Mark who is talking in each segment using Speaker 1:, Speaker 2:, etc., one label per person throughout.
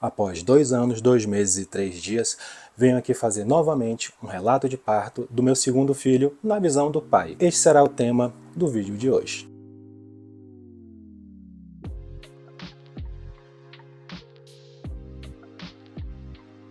Speaker 1: Após 2 anos, 2 meses e 3 dias, venho aqui fazer novamente um relato de parto do meu segundo filho na visão do pai. Este será o tema do vídeo de hoje.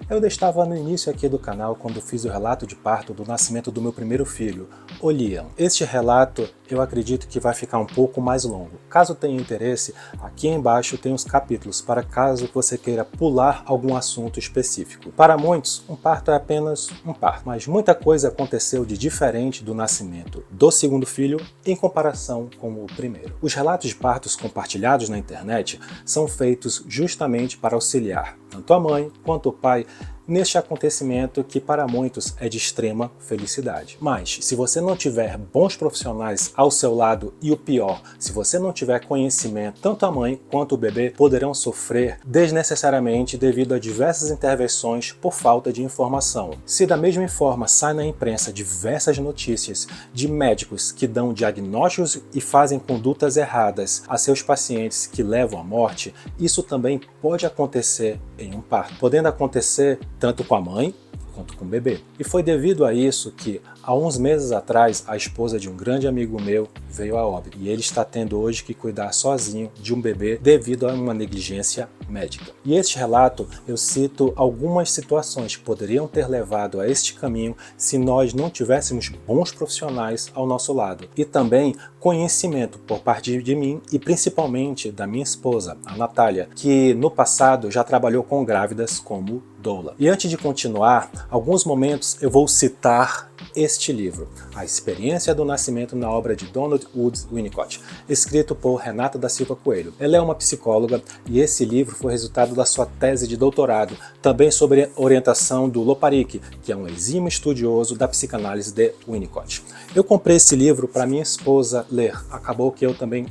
Speaker 1: Eu estava no início aqui do canal quando fiz o relato de parto do nascimento do meu primeiro filho, o Liam. Este relato eu acredito que vai ficar um pouco mais longo. Caso tenha interesse, aqui embaixo tem os capítulos para caso você queira pular algum assunto específico. Para muitos, um parto é apenas um parto, mas muita coisa aconteceu de diferente do nascimento do segundo filho em comparação com o primeiro. Os relatos de partos compartilhados na internet são feitos justamente para auxiliar tanto a mãe quanto o pai neste acontecimento que para muitos é de extrema felicidade. Mas se você não tiver bons profissionais ao seu lado e o pior, se você não tiver conhecimento, tanto a mãe quanto o bebê poderão sofrer desnecessariamente devido a diversas intervenções por falta de informação. Se da mesma forma sai na imprensa diversas notícias de médicos que dão diagnósticos e fazem condutas erradas a seus pacientes que levam à morte, isso também pode acontecer em um parto, podendo acontecer tanto com a mãe quanto com o bebê. E foi devido a isso que, há uns meses atrás, a esposa de um grande amigo meu veio a óbito. E ele está tendo hoje que cuidar sozinho de um bebê devido a uma negligência médica. E este relato, eu cito algumas situações que poderiam ter levado a este caminho se nós não tivéssemos bons profissionais ao nosso lado. E também conhecimento por parte de mim e principalmente da minha esposa, a Natália, que no passado já trabalhou com grávidas como doula. E antes de continuar, alguns momentos eu vou citar este livro, A Experiência do Nascimento na obra de Donald Woods Winnicott, escrito por Renata da Silva Coelho. Ela é uma psicóloga e esse livro foi resultado da sua tese de doutorado, também sobre orientação do Loparic, que é um exímio estudioso da psicanálise de Winnicott. Eu comprei esse livro para minha esposa ler, acabou que eu também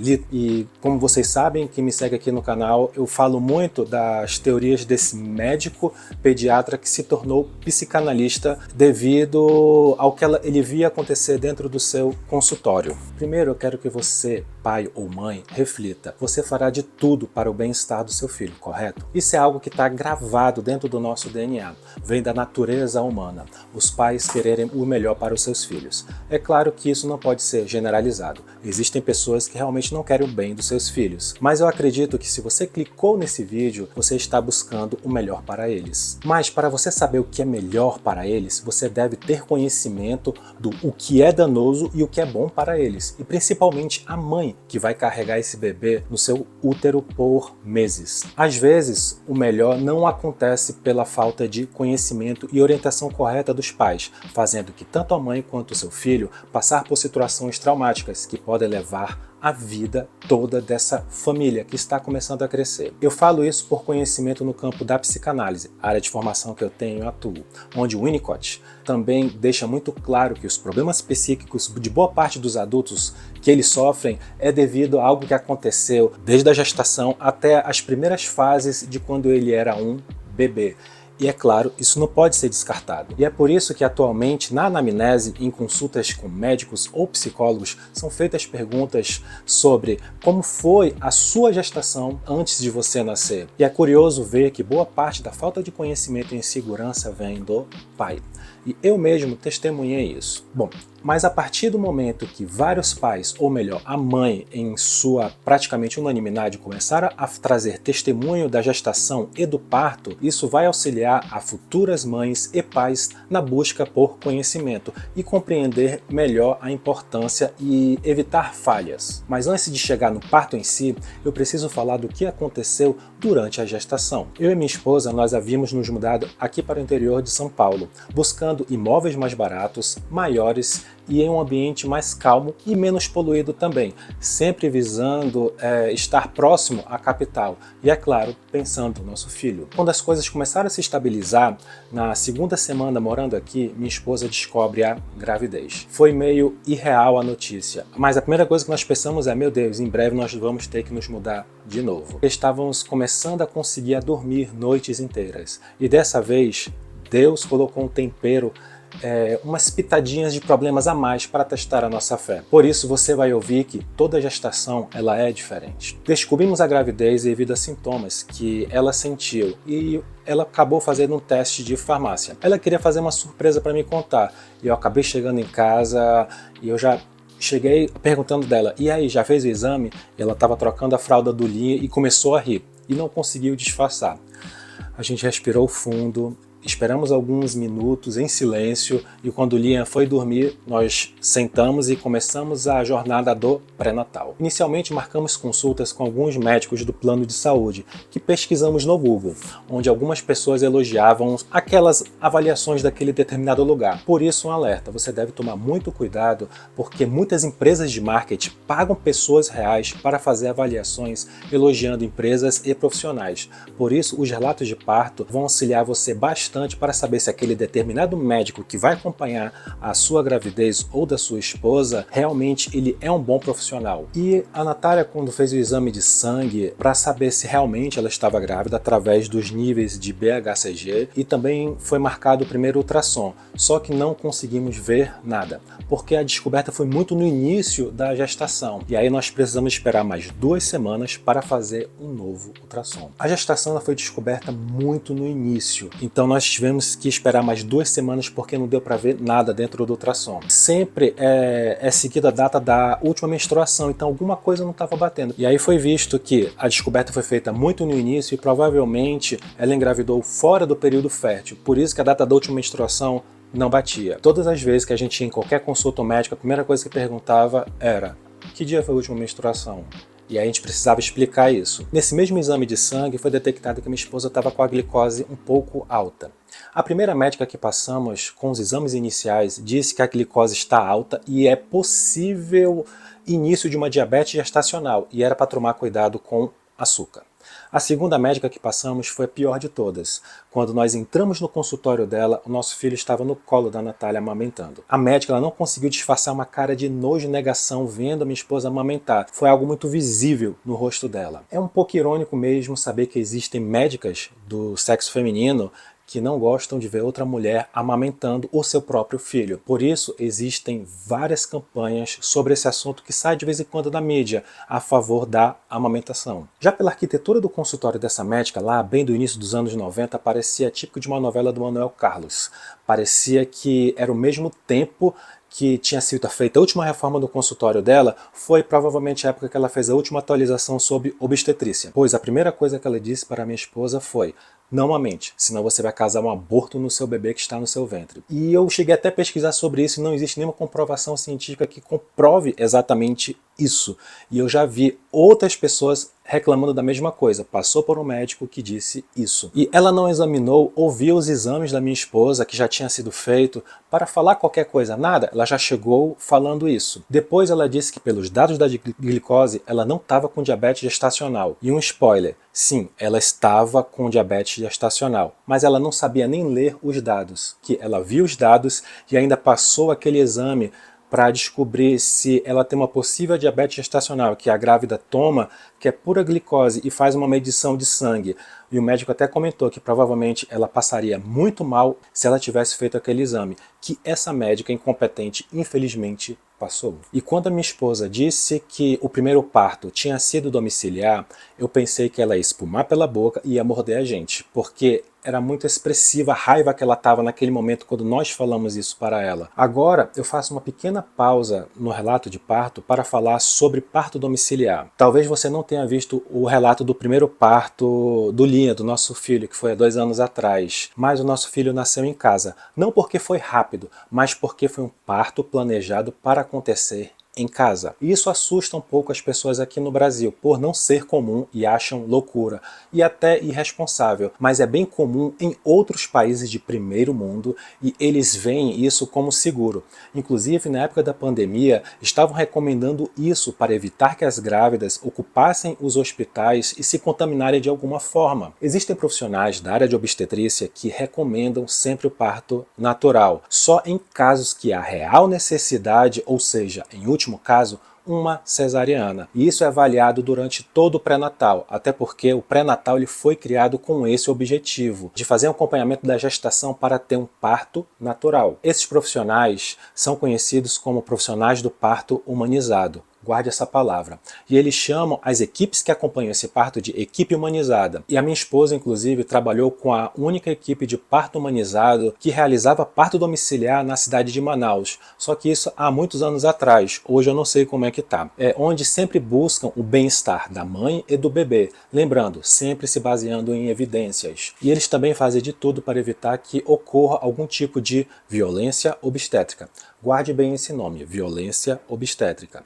Speaker 1: li, e como vocês sabem, que me segue aqui no canal, eu falo muito das teorias desse médico pediatra que se tornou psicanalista devido ao que ele via acontecer dentro do seu consultório. Primeiro eu quero que você, pai ou mãe, reflita. Você fará de tudo para o bem-estar do seu filho, correto? Isso é algo que está gravado dentro do nosso DNA. Vem da natureza humana. Os pais quererem o melhor para os seus filhos. É claro que isso não pode ser generalizado. Existem pessoas que realmente não querem o bem dos seus filhos. Mas eu acredito que se você clicou nesse vídeo, você está buscando o melhor para eles. Mas para você saber o que é melhor para eles, você deve ter conhecimento do o que é danoso e o que é bom para eles. E principalmente a mãe, que vai carregar esse bebê no seu útero por meses. Às vezes, o melhor não acontece pela falta de conhecimento e orientação correta dos pais, fazendo que tanto a mãe quanto o seu filho passar por situações traumáticas que podem levar a vida toda dessa família que está começando a crescer. Eu falo isso por conhecimento no campo da psicanálise, área de formação que eu tenho e atuo, onde o Winnicott também deixa muito claro que os problemas psíquicos de boa parte dos adultos que eles sofrem é devido a algo que aconteceu desde a gestação até as primeiras fases de quando ele era um bebê. E é claro, isso não pode ser descartado. E é por isso que atualmente na anamnese, em consultas com médicos ou psicólogos, são feitas perguntas sobre como foi a sua gestação antes de você nascer. E é curioso ver que boa parte da falta de conhecimento e insegurança vem do pai. E eu mesmo testemunhei isso. Bom, mas a partir do momento que vários pais, ou melhor, a mãe, em sua praticamente unanimidade, começaram a trazer testemunho da gestação e do parto, isso vai auxiliar a futuras mães e pais na busca por conhecimento e compreender melhor a importância e evitar falhas. Mas antes de chegar no parto em si, eu preciso falar do que aconteceu durante a gestação. Eu e minha esposa, nós havíamos nos mudado aqui para o interior de São Paulo, buscando imóveis mais baratos, maiores e em um ambiente mais calmo e menos poluído também, sempre visando estar próximo à capital e, é claro, pensando no nosso filho. Quando as coisas começaram a se estabilizar, na segunda semana morando aqui, minha esposa descobre a gravidez. Foi meio irreal a notícia, mas a primeira coisa que nós pensamos é, meu Deus, em breve nós vamos ter que nos mudar de novo. Estávamos começando a conseguir dormir noites inteiras e dessa vez Deus colocou um tempero umas pitadinhas de problemas a mais para testar a nossa fé. Por isso você vai ouvir que toda gestação ela é diferente. Descobrimos a gravidez devido a sintomas que ela sentiu e ela acabou fazendo um teste de farmácia. Ela queria fazer uma surpresa para me contar e eu acabei chegando em casa e eu já cheguei perguntando dela, e aí, já fez o exame? E ela estava trocando a fralda do Liam e começou a rir e não conseguiu disfarçar. A gente respirou fundo, esperamos alguns minutos em silêncio e quando o Liam foi dormir, nós sentamos e começamos a jornada do pré-natal. Inicialmente marcamos consultas com alguns médicos do plano de saúde, que pesquisamos no Google, onde algumas pessoas elogiavam aquelas avaliações daquele determinado lugar. Por isso um alerta, você deve tomar muito cuidado, porque muitas empresas de marketing pagam pessoas reais para fazer avaliações elogiando empresas e profissionais. Por isso os relatos de parto vão auxiliar você bastante para saber se aquele determinado médico que vai acompanhar a sua gravidez ou da sua esposa, realmente ele é um bom profissional. E a Natália, quando fez o exame de sangue para saber se realmente ela estava grávida através dos níveis de BHCG, e também foi marcado o primeiro ultrassom, só que não conseguimos ver nada, porque a descoberta foi muito no início da gestação, e aí nós precisamos esperar mais 2 semanas para fazer um novo ultrassom. A gestação ela foi descoberta muito no início, então nós tivemos que esperar mais 2 semanas porque não deu para ver nada dentro do ultrassom. Sempre é seguida a data da última menstruação, então alguma coisa não estava batendo. E aí foi visto que a descoberta foi feita muito no início e provavelmente ela engravidou fora do período fértil, por isso que a data da última menstruação não batia. Todas as vezes que a gente ia em qualquer consulta médica, a primeira coisa que perguntava era: que dia foi a última menstruação? E aí a gente precisava explicar isso. Nesse mesmo exame de sangue foi detectado que minha esposa estava com a glicose um pouco alta. A primeira médica que passamos com os exames iniciais disse que a glicose está alta e é possível início de uma diabetes gestacional e era para tomar cuidado com açúcar. A segunda médica que passamos foi a pior de todas. Quando nós entramos no consultório dela, o nosso filho estava no colo da Natália amamentando. A médica ela não conseguiu disfarçar uma cara de nojo e negação vendo a minha esposa amamentar. Foi algo muito visível no rosto dela. É um pouco irônico mesmo saber que existem médicas do sexo feminino que não gostam de ver outra mulher amamentando o seu próprio filho. Por isso, existem várias campanhas sobre esse assunto que sai de vez em quando da mídia a favor da amamentação. Já pela arquitetura do consultório dessa médica, lá bem do início dos anos 90, parecia típico de uma novela do Manuel Carlos. Parecia que era o mesmo tempo que tinha sido feita a última reforma do consultório dela, foi provavelmente a época que ela fez a última atualização sobre obstetrícia. Pois a primeira coisa que ela disse para minha esposa foi: não amamente, senão você vai causar um aborto no seu bebê que está no seu ventre. E eu cheguei até a pesquisar sobre isso e não existe nenhuma comprovação científica que comprove exatamente isso. E eu já vi outras pessoas reclamando da mesma coisa, passou por um médico que disse isso. E ela não examinou, ouviu os exames da minha esposa, que já tinha sido feito, para falar qualquer coisa, nada, ela já chegou falando isso. Depois ela disse que pelos dados da glicose, ela não estava com diabetes gestacional. E um spoiler, sim, ela estava com diabetes gestacional, mas ela não sabia nem ler os dados, que ela viu os dados e ainda passou aquele exame para descobrir se ela tem uma possível diabetes gestacional, que a grávida toma, que é pura glicose, e faz uma medição de sangue. E o médico até comentou que provavelmente ela passaria muito mal se ela tivesse feito aquele exame, que essa médica incompetente, infelizmente, passou. E quando a minha esposa disse que o primeiro parto tinha sido domiciliar, eu pensei que ela ia espumar pela boca e ia morder a gente, porque era muito expressiva a raiva que ela estava naquele momento quando nós falamos isso para ela. Agora eu faço uma pequena pausa no relato de parto para falar sobre parto domiciliar. Talvez você não tenha visto o relato do primeiro parto do Liam, do nosso filho, que foi há 2 anos atrás, mas o nosso filho nasceu em casa. Não porque foi rápido, mas porque foi um parto planejado para acontecer em casa. E isso assusta um pouco as pessoas aqui no Brasil, por não ser comum e acham loucura e até irresponsável, mas é bem comum em outros países de primeiro mundo e eles veem isso como seguro. Inclusive, na época da pandemia, estavam recomendando isso para evitar que as grávidas ocupassem os hospitais e se contaminarem de alguma forma. Existem profissionais da área de obstetrícia que recomendam sempre o parto natural, só em casos que há real necessidade, ou seja, em último caso, uma cesariana. E isso é avaliado durante todo o pré-natal, até porque o pré-natal ele foi criado com esse objetivo, de fazer um acompanhamento da gestação para ter um parto natural. Esses profissionais são conhecidos como profissionais do parto humanizado. Guarde essa palavra. E eles chamam as equipes que acompanham esse parto de equipe humanizada. E a minha esposa, inclusive, trabalhou com a única equipe de parto humanizado que realizava parto domiciliar na cidade de Manaus. Só que isso há muitos anos atrás. Hoje eu não sei como é que tá. É onde sempre buscam o bem-estar da mãe e do bebê. Lembrando, sempre se baseando em evidências. E eles também fazem de tudo para evitar que ocorra algum tipo de violência obstétrica. Guarde bem esse nome, violência obstétrica,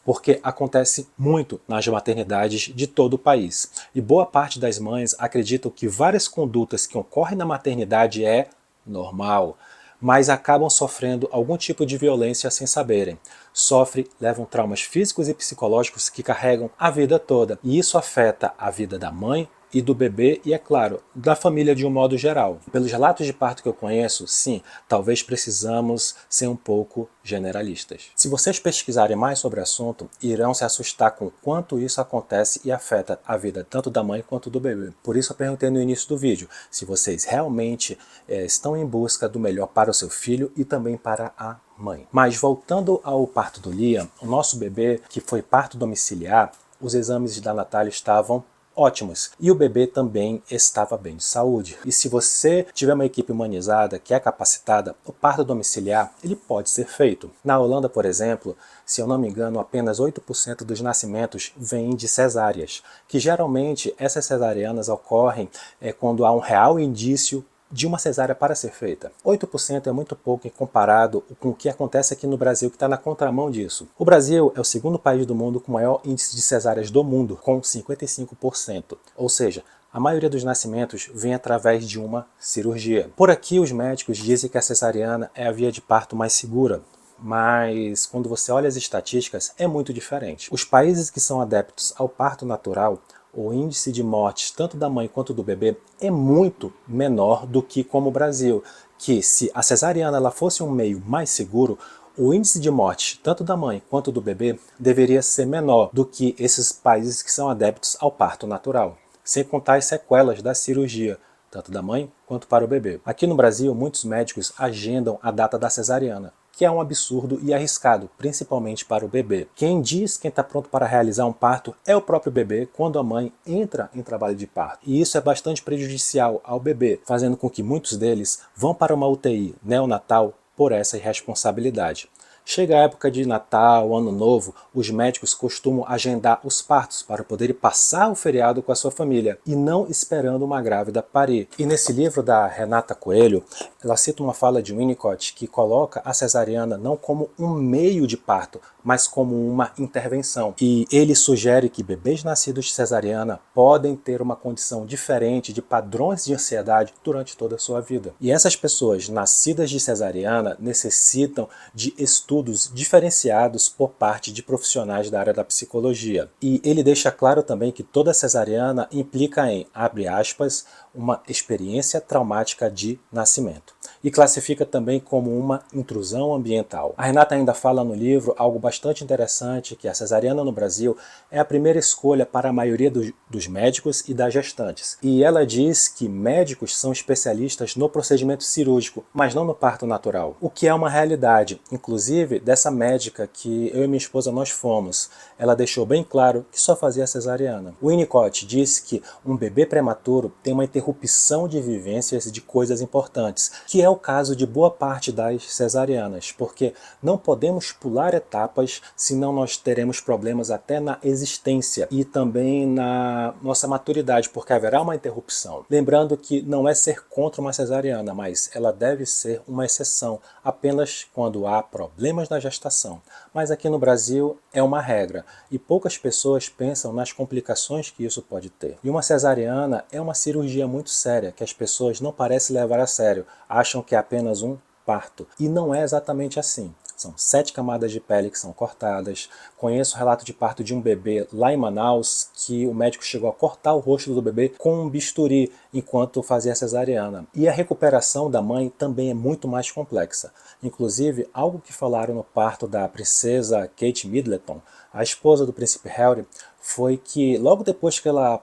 Speaker 1: porque acontece muito nas maternidades de todo o país. E boa parte das mães acreditam que várias condutas que ocorrem na maternidade é normal, mas acabam sofrendo algum tipo de violência sem saberem. Sofrem, levam traumas físicos e psicológicos que carregam a vida toda. E isso afeta a vida da mãe e do bebê e, é claro, da família de um modo geral. Pelos relatos de parto que eu conheço, sim, talvez precisamos ser um pouco generalistas. Se vocês pesquisarem mais sobre o assunto, irão se assustar com o quanto isso acontece e afeta a vida tanto da mãe quanto do bebê. Por isso eu perguntei no início do vídeo, se vocês realmente estão em busca do melhor para o seu filho e também para a mãe. Mas voltando ao parto do Liam, o nosso bebê, que foi parto domiciliar, os exames da Natália estavam ótimos. E o bebê também estava bem de saúde. E se você tiver uma equipe humanizada que é capacitada, o parto domiciliar ele pode ser feito. Na Holanda, por exemplo, se eu não me engano, apenas 8% dos nascimentos vêm de cesáreas, que geralmente essas cesarianas ocorrem quando há um real indício de uma cesárea para ser feita. 8% é muito pouco comparado com o que acontece aqui no Brasil, que está na contramão disso. O Brasil é o segundo país do mundo com o maior índice de cesáreas do mundo, com 55%. Ou seja, a maioria dos nascimentos vem através de uma cirurgia. Por aqui, os médicos dizem que a cesariana é a via de parto mais segura, mas quando você olha as estatísticas, é muito diferente. Os países que são adeptos ao parto natural, o índice de mortes tanto da mãe quanto do bebê é muito menor do que como o Brasil, que se a cesariana ela fosse um meio mais seguro, o índice de morte tanto da mãe quanto do bebê deveria ser menor do que esses países que são adeptos ao parto natural, sem contar as sequelas da cirurgia, tanto da mãe quanto para o bebê. Aqui no Brasil, muitos médicos agendam a data da cesariana, que é um absurdo e arriscado, principalmente para o bebê. Quem diz quem está pronto para realizar um parto é o próprio bebê quando a mãe entra em trabalho de parto. E isso é bastante prejudicial ao bebê, fazendo com que muitos deles vão para uma UTI neonatal por essa irresponsabilidade. Chega a época de Natal, Ano Novo, os médicos costumam agendar os partos para poderem passar o feriado com a sua família e não esperando uma grávida parir. E nesse livro da Renata Coelho, ela cita uma fala de Winnicott que coloca a cesariana não como um meio de parto, mas como uma intervenção. E ele sugere que bebês nascidos de cesariana podem ter uma condição diferente de padrões de ansiedade durante toda a sua vida. E essas pessoas nascidas de cesariana necessitam de estudos diferenciados por parte de profissionais da área da psicologia. E ele deixa claro também que toda cesariana implica em, abre aspas, uma experiência traumática de nascimento. E classifica também como uma intrusão ambiental. A Renata ainda fala no livro algo bastante interessante, que a cesariana no Brasil é a primeira escolha para a maioria dos médicos e das gestantes. E ela diz que médicos são especialistas no procedimento cirúrgico, mas não no parto natural. O que é uma realidade, inclusive dessa médica que eu e minha esposa nós fomos. Ela deixou bem claro que só fazia cesariana. O Winnicott disse que um bebê prematuro tem uma interrupção de vivências de coisas importantes, que é o caso de boa parte das cesarianas, porque não podemos pular etapas, senão nós teremos problemas até na existência e também na nossa maturidade, porque haverá uma interrupção. Lembrando que não é ser contra uma cesariana, mas ela deve ser uma exceção, apenas quando há problemas na gestação. Mas aqui no Brasil é uma regra, e poucas pessoas pensam nas complicações que isso pode ter. E uma cesariana é uma cirurgia muito séria, que as pessoas não parecem levar a sério, acham que é apenas um parto. E não é exatamente assim. São 7 camadas de pele que são cortadas. Conheço o relato de parto de um bebê lá em Manaus, que o médico chegou a cortar o rosto do bebê com um bisturi enquanto fazia a cesariana. E a recuperação da mãe também é muito mais complexa. Inclusive, algo que falaram no parto da princesa Kate Middleton, a esposa do príncipe Harry, foi que logo depois que ela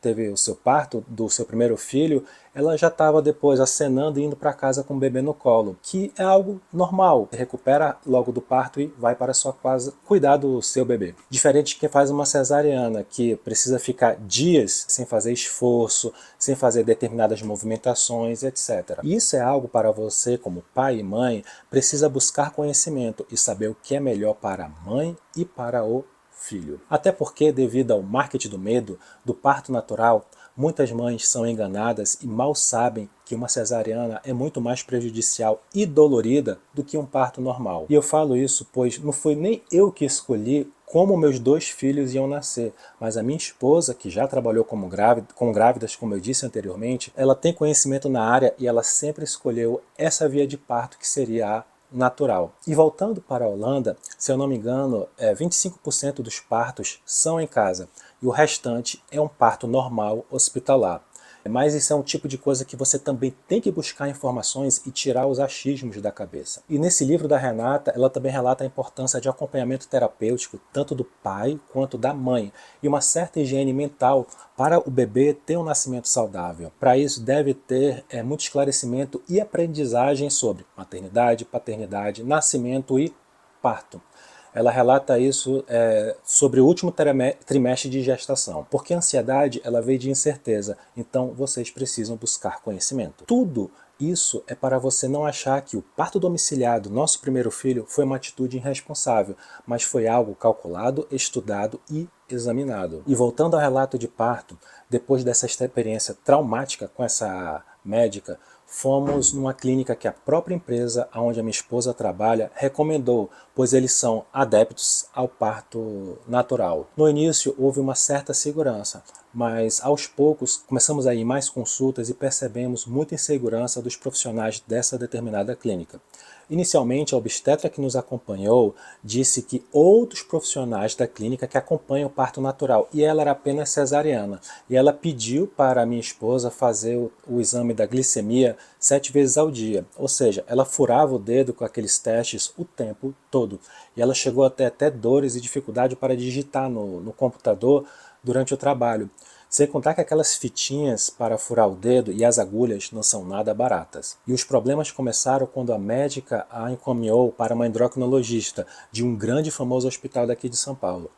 Speaker 1: teve o seu parto do seu primeiro filho, ela já estava depois acenando e indo para casa com o bebê no colo, que é algo normal. Recupera logo do parto e vai para a sua casa cuidar do seu bebê. Diferente de quem faz uma cesariana, que precisa ficar dias sem fazer esforço, sem fazer determinadas movimentações, etc. Isso é algo para você, como pai e mãe, precisa buscar conhecimento e saber o que é melhor para a mãe e para o filho. Até porque, devido ao marketing do medo, do parto natural, muitas mães são enganadas e mal sabem que uma cesariana é muito mais prejudicial e dolorida do que um parto normal. E eu falo isso pois não foi nem eu que escolhi como meus 2 filhos iam nascer, mas a minha esposa, que já trabalhou com grávidas, como eu disse anteriormente, ela tem conhecimento na área e ela sempre escolheu essa via de parto que seria a natural. E voltando para a Holanda, se eu não me engano, 25% dos partos são em casa e o restante é um parto normal hospitalar. Mas isso é um tipo de coisa que você também tem que buscar informações e tirar os achismos da cabeça. E nesse livro da Renata, ela também relata a importância de acompanhamento terapêutico, tanto do pai quanto da mãe, e uma certa higiene mental para o bebê ter um nascimento saudável. Para isso deve ter muito esclarecimento e aprendizagem sobre maternidade, paternidade, nascimento e parto. Ela relata isso sobre o último trimestre de gestação. Porque a ansiedade ela veio de incerteza, então vocês precisam buscar conhecimento. Tudo isso é para você não achar que o parto domiciliar do nosso primeiro filho foi uma atitude irresponsável, mas foi algo calculado, estudado e examinado. E voltando ao relato de parto, depois dessa experiência traumática com essa médica, fomos numa clínica que a própria empresa onde a minha esposa trabalha recomendou, pois eles são adeptos ao parto natural. No início houve uma certa segurança, mas aos poucos começamos a ir mais consultas e percebemos muita insegurança dos profissionais dessa determinada clínica. Inicialmente, a obstetra que nos acompanhou disse que outros profissionais da clínica que acompanham o parto natural, e ela era apenas cesariana, e ela pediu para a minha esposa fazer o exame da glicemia 7 vezes ao dia, ou seja, ela furava o dedo com aqueles testes o tempo todo, e ela chegou a ter até dores e dificuldade para digitar no computador durante o trabalho. Sem contar que aquelas fitinhas para furar o dedo e as agulhas não são nada baratas. E os problemas começaram quando a médica a encaminhou para uma endocrinologista de um grande e famoso hospital daqui de São Paulo,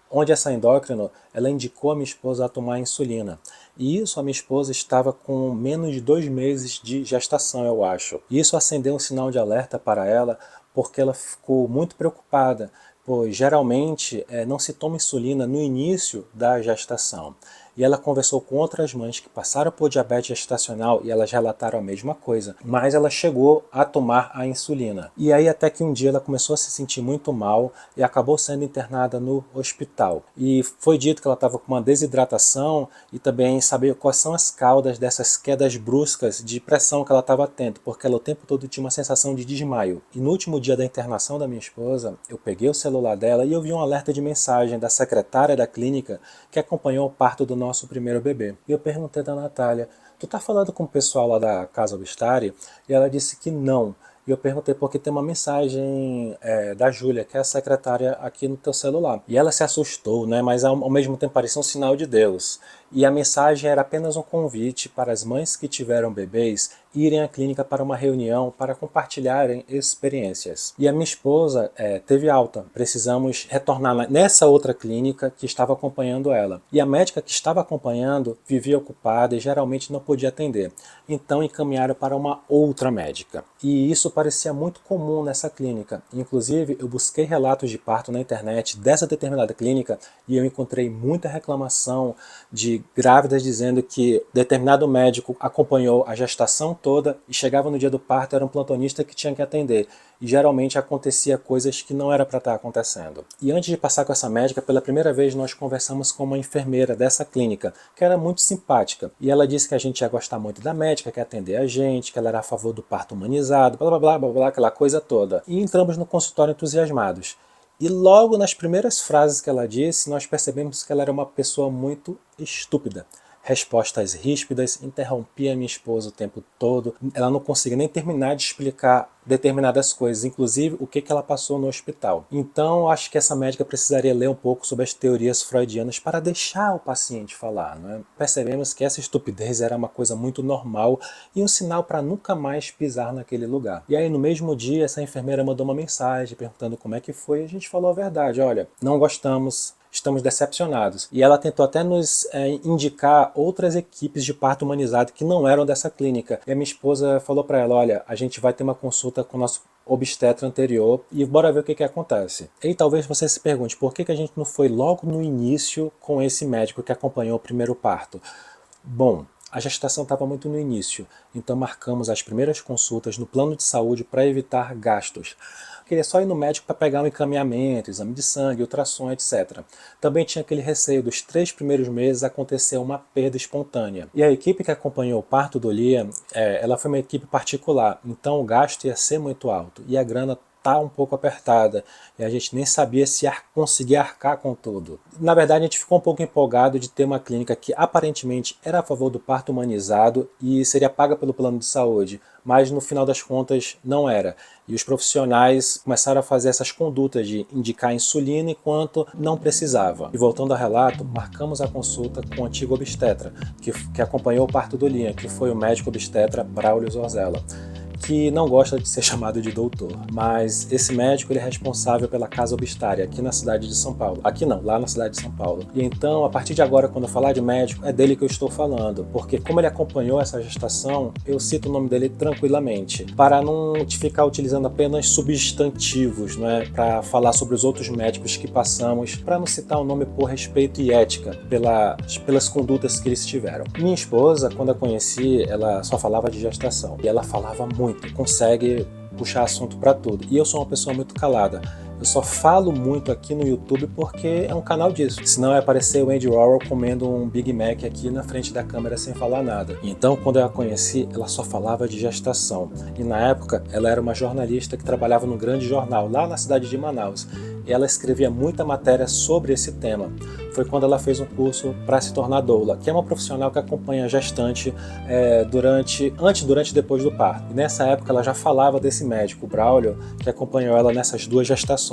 Speaker 1: onde essa endócrino ela indicou a minha esposa a tomar insulina. E isso a minha esposa estava com menos de 2 meses de gestação, eu acho. E isso acendeu um sinal de alerta para ela, porque ela ficou muito preocupada, pois geralmente não se toma insulina no início da gestação. E ela conversou com outras mães que passaram por diabetes gestacional e elas relataram a mesma coisa, mas ela chegou a tomar a insulina. E aí até que um dia ela começou a se sentir muito mal e acabou sendo internada no hospital. E foi dito que ela estava com uma desidratação e também saber quais são as causas dessas quedas bruscas de pressão que ela estava tendo, porque ela o tempo todo tinha uma sensação de desmaio. E no último dia da internação da minha esposa, eu peguei o celular dela e eu vi um alerta de mensagem da secretária da clínica que acompanhou o parto do nosso primeiro bebê. E eu perguntei da Natália, tu tá falando com o pessoal lá da Casa Obstária? E ela disse que não. E eu perguntei porque tem uma mensagem da Júlia, que é a secretária, aqui no teu celular. E ela se assustou, né? Mas ao mesmo tempo parecia um sinal de Deus. E a mensagem era apenas um convite para as mães que tiveram bebês irem à clínica para uma reunião para compartilharem experiências. E a minha esposa teve alta, precisamos retornar nessa outra clínica que estava acompanhando ela. E a médica que estava acompanhando vivia ocupada e geralmente não podia atender. Então encaminharam para uma outra médica. E isso parecia muito comum nessa clínica. Inclusive eu busquei relatos de parto na internet dessa determinada clínica e eu encontrei muita reclamação de de grávidas dizendo que determinado médico acompanhou a gestação toda e chegava no dia do parto, era um plantonista que tinha que atender. E geralmente acontecia coisas que não era para estar acontecendo. E antes de passar com essa médica, pela primeira vez nós conversamos com uma enfermeira dessa clínica, que era muito simpática. E ela disse que a gente ia gostar muito da médica, que ia atender a gente, que ela era a favor do parto humanizado, blá blá blá blá blá, aquela coisa toda. E entramos no consultório entusiasmados. E logo nas primeiras frases que ela disse, nós percebemos que ela era uma pessoa muito estúpida. Respostas ríspidas, interrompia minha esposa o tempo todo, ela não conseguia nem terminar de explicar determinadas coisas, inclusive o que ela passou no hospital. Então, acho que essa médica precisaria ler um pouco sobre as teorias freudianas para deixar o paciente falar, né? Percebemos que essa estupidez era uma coisa muito normal e um sinal para nunca mais pisar naquele lugar. E aí, no mesmo dia, essa enfermeira mandou uma mensagem perguntando como é que foi, e a gente falou a verdade: olha, não gostamos, estamos decepcionados. E ela tentou até nos indicar outras equipes de parto humanizado que não eram dessa clínica. E a minha esposa falou para ela: olha, a gente vai ter uma consulta com o nosso obstetra anterior e bora ver o que acontece. E talvez você se pergunte, por que a gente não foi logo no início com esse médico que acompanhou o primeiro parto? Bom, a gestação estava muito no início, então marcamos as primeiras consultas no plano de saúde para evitar gastos. Queria só ir no médico para pegar um encaminhamento, exame de sangue, ultrassom, etc. Também tinha aquele receio dos 3 primeiros meses acontecer uma perda espontânea. E a equipe que acompanhou o parto do Liam, ela foi uma equipe particular, então o gasto ia ser muito alto e a grana tá um pouco apertada e a gente nem sabia se conseguia arcar com tudo. Na verdade, a gente ficou um pouco empolgado de ter uma clínica que aparentemente era a favor do parto humanizado e seria paga pelo plano de saúde, mas no final das contas não era. E os profissionais começaram a fazer essas condutas de indicar insulina enquanto não precisava. E voltando ao relato, marcamos a consulta com o antigo obstetra, que acompanhou o parto do Liam, que foi o médico obstetra Braulio Zorzella, que não gosta de ser chamado de doutor, mas esse médico ele é responsável pela casa obstária aqui na cidade de São Paulo. Aqui não, lá na cidade de São Paulo. E então, a partir de agora, quando eu falar de médico, é dele que eu estou falando, porque como ele acompanhou essa gestação, eu cito o nome dele tranquilamente, para não ficar utilizando apenas substantivos, né, para falar sobre os outros médicos que passamos, para não citar o nome por respeito e ética pelas condutas que eles tiveram. Minha esposa, quando a conheci, ela só falava de gestação, e ela falava muito, consegue puxar assunto para tudo. E eu sou uma pessoa muito calada. Eu só falo muito aqui no YouTube porque é um canal disso. Senão é aparecer o Andy Warhol comendo um Big Mac aqui na frente da câmera sem falar nada. Então, quando eu a conheci, ela só falava de gestação. E na época, ela era uma jornalista que trabalhava num grande jornal, lá na cidade de Manaus. E ela escrevia muita matéria sobre esse tema. Foi quando ela fez um curso para se tornar doula, que é uma profissional que acompanha a gestante durante e depois do parto. E nessa época ela já falava desse médico, o Braulio, que acompanhou ela nessas 2 gestações.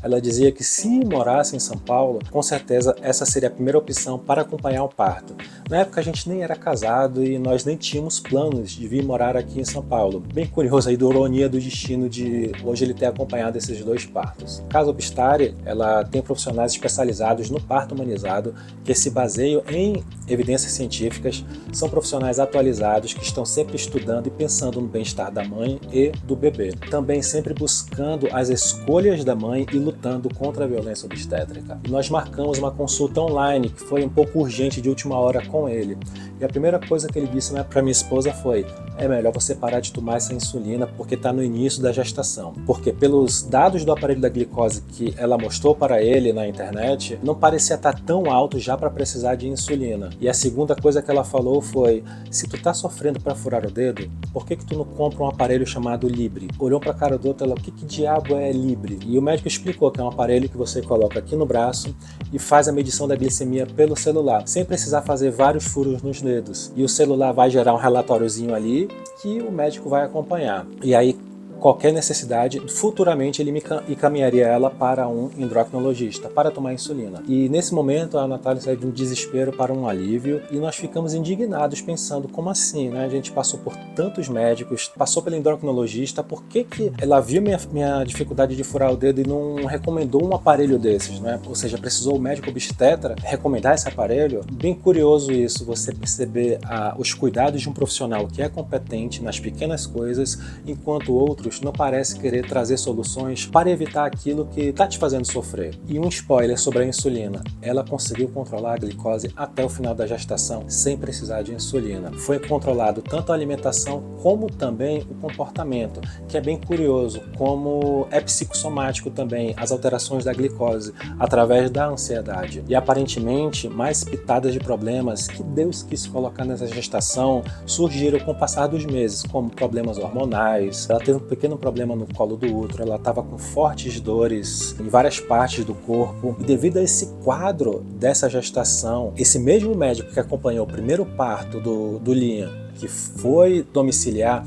Speaker 1: Ela dizia que se morasse em São Paulo, com certeza essa seria a primeira opção para acompanhar o parto. Na época a gente nem era casado e nós nem tínhamos planos de vir morar aqui em São Paulo. Bem curioso aí da ironia do destino de hoje ele ter acompanhado esses 2 partos. A Casa Obstária, ela tem profissionais especializados no parto humanizado que se baseiam em evidências científicas, são profissionais atualizados que estão sempre estudando e pensando no bem-estar da mãe e do bebê. Também sempre buscando as escolhas da mãe e lutando contra a violência obstétrica. E nós marcamos uma consulta online que foi um pouco urgente de última hora com ele. E a primeira coisa que ele disse para minha esposa foi: é melhor você parar de tomar essa insulina porque está no início da gestação. Porque pelos dados do aparelho da glicose que ela mostrou para ele na internet, não parecia estar tão alto já para precisar de insulina. E a segunda coisa que ela falou foi: se tu tá sofrendo para furar o dedo, por que tu não compra um aparelho chamado Libre? Olhou para a cara do outro, ela: o que diabo é Libre? E o médico explicou que é um aparelho que você coloca aqui no braço e faz a medição da glicemia pelo celular, sem precisar fazer vários furos nos dedos. E o celular vai gerar um relatóriozinho ali que o médico vai acompanhar. E aí, qualquer necessidade, futuramente ele me encaminharia ela para um endocrinologista, para tomar insulina. E nesse momento a Natália saiu de um desespero para um alívio e nós ficamos indignados pensando: como assim, né? A gente passou por tantos médicos, passou pelo endocrinologista, por que ela viu minha dificuldade de furar o dedo e não recomendou um aparelho desses, né? Ou seja, precisou o médico obstetra recomendar esse aparelho? Bem curioso isso, você perceber os cuidados de um profissional que é competente nas pequenas coisas, enquanto outros médicos não parece querer trazer soluções para evitar aquilo que está te fazendo sofrer. E um spoiler sobre a insulina, ela conseguiu controlar a glicose até o final da gestação sem precisar de insulina. Foi controlado tanto a alimentação como também o comportamento, que é bem curioso, como é psicossomático também as alterações da glicose através da ansiedade. E aparentemente mais pitadas de problemas que Deus quis colocar nessa gestação surgiram com o passar dos meses, como problemas hormonais. Ela teve um pequeno problema no colo do útero, ela estava com fortes dores em várias partes do corpo, e devido a esse quadro dessa gestação, esse mesmo médico que acompanhou o primeiro parto do Liam, que foi domiciliar,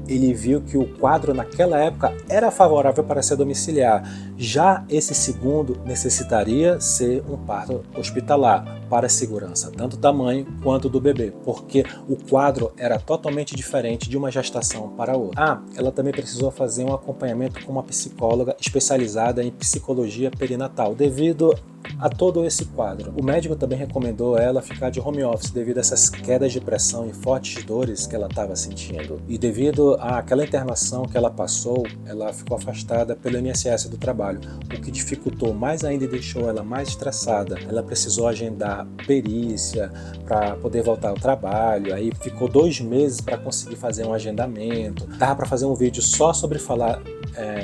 Speaker 1: ele viu que o quadro naquela época era favorável para ser domiciliar. Já esse segundo necessitaria ser um parto hospitalar, para a segurança tanto da mãe quanto do bebê, porque o quadro era totalmente diferente de uma gestação para outra. Ela também precisou fazer um acompanhamento com uma psicóloga especializada em psicologia perinatal, devido a todo esse quadro. O médico também recomendou ela ficar de home office devido a essas quedas de pressão e fortes dores que ela estava sentindo. E devido àquela internação que ela passou, ela ficou afastada pelo INSS do trabalho, o que dificultou mais ainda e deixou ela mais estressada. Ela precisou agendar perícia para poder voltar ao trabalho, aí ficou 2 meses para conseguir fazer um agendamento. Dava para fazer um vídeo só sobre falar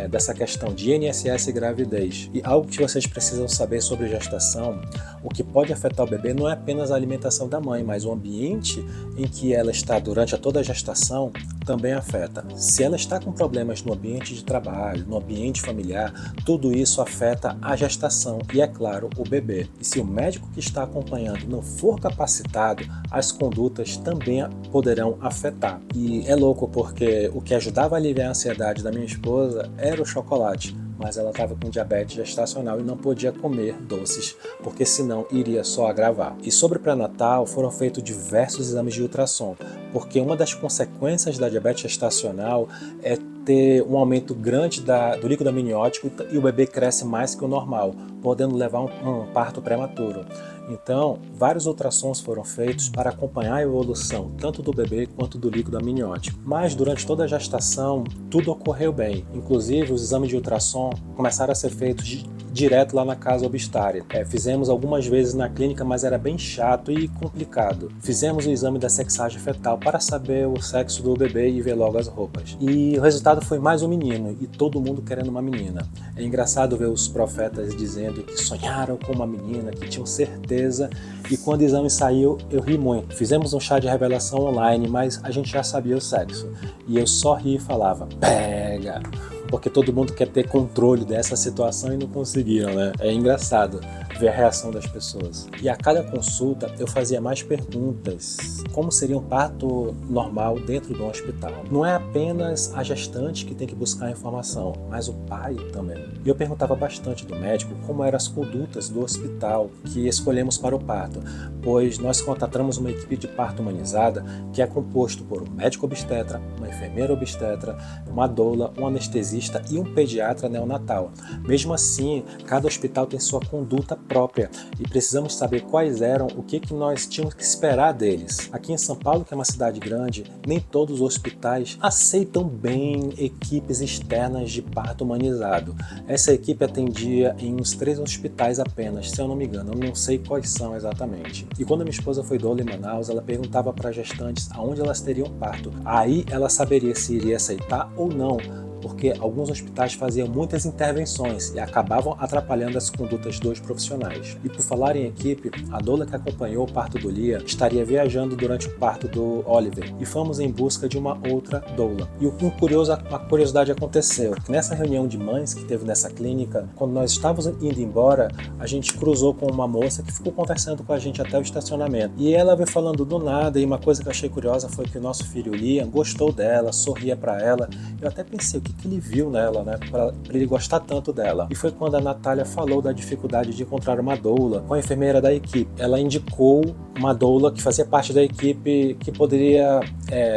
Speaker 1: dessa questão de INSS e gravidez. E algo que vocês precisam saber sobre gestação, o que pode afetar o bebê não é apenas a alimentação da mãe, mas o ambiente em que ela está durante toda a gestação também afeta. Se ela está com problemas no ambiente de trabalho, no ambiente familiar, tudo isso afeta a gestação e, é claro, o bebê. E se o médico que está acompanhando não for capacitado, as condutas também poderão afetar. E é louco porque o que ajudava a aliviar a ansiedade da minha esposa era o chocolate, mas ela estava com diabetes gestacional e não podia comer doces, porque senão iria só agravar. E sobre o pré-natal foram feitos diversos exames de ultrassom, porque uma das consequências da diabetes gestacional é ter um aumento grande do líquido amniótico e o bebê cresce mais que o normal, podendo levar um parto prematuro. Então, vários ultrassons foram feitos para acompanhar a evolução tanto do bebê quanto do líquido amniótico. Mas durante toda a gestação, tudo ocorreu bem. Inclusive, os exames de ultrassom começaram a ser feitos direto lá na casa obstétrica. Fizemos algumas vezes na clínica, mas era bem chato e complicado. Fizemos o exame da sexagem fetal para saber o sexo do bebê e ver logo as roupas. E o resultado foi mais um menino, e todo mundo querendo uma menina. É engraçado ver os profetas dizendo que sonharam com uma menina, que tinham certeza, e quando o exame saiu, eu ri muito. Fizemos um chá de revelação online, mas a gente já sabia o sexo. E eu só ri e falava, pega! Porque todo mundo quer ter controle dessa situação e não conseguiram, né? É engraçado ver a reação das pessoas. E a cada consulta eu fazia mais perguntas. Como seria um parto normal dentro de um hospital? Não é apenas a gestante que tem que buscar informação, mas o pai também. E eu perguntava bastante do médico como eram as condutas do hospital que escolhemos para o parto, pois nós contratamos uma equipe de parto humanizada que é composto por um médico obstetra, uma enfermeira obstetra, uma doula, um anestesista e um pediatra neonatal. Mesmo assim, cada hospital tem sua conduta própria e precisamos saber quais eram, o que nós tínhamos que esperar deles. Aqui em São Paulo, que é uma cidade grande, nem todos os hospitais aceitam bem equipes externas de parto humanizado. Essa equipe atendia em uns 3 hospitais apenas, se eu não me engano, eu não sei quais são exatamente. E quando minha esposa foi doula em Manaus, ela perguntava para as gestantes aonde elas teriam parto. Aí ela saberia se iria aceitar ou não, porque alguns hospitais faziam muitas intervenções e acabavam atrapalhando as condutas dos profissionais. E por falar em equipe, a doula que acompanhou o parto do Lia estaria viajando durante o parto do Oliver e fomos em busca de uma outra doula. E uma curiosidade aconteceu, que nessa reunião de mães que teve nessa clínica, quando nós estávamos indo embora, a gente cruzou com uma moça que ficou conversando com a gente até o estacionamento. E ela veio falando do nada, e uma coisa que eu achei curiosa foi que o nosso filho Liam gostou dela, sorria para ela. Eu até pensei, o que ele viu nela, né, para ele gostar tanto dela. E foi quando a Natália falou da dificuldade de encontrar uma doula com a enfermeira da equipe. Ela indicou uma doula que fazia parte da equipe que poderia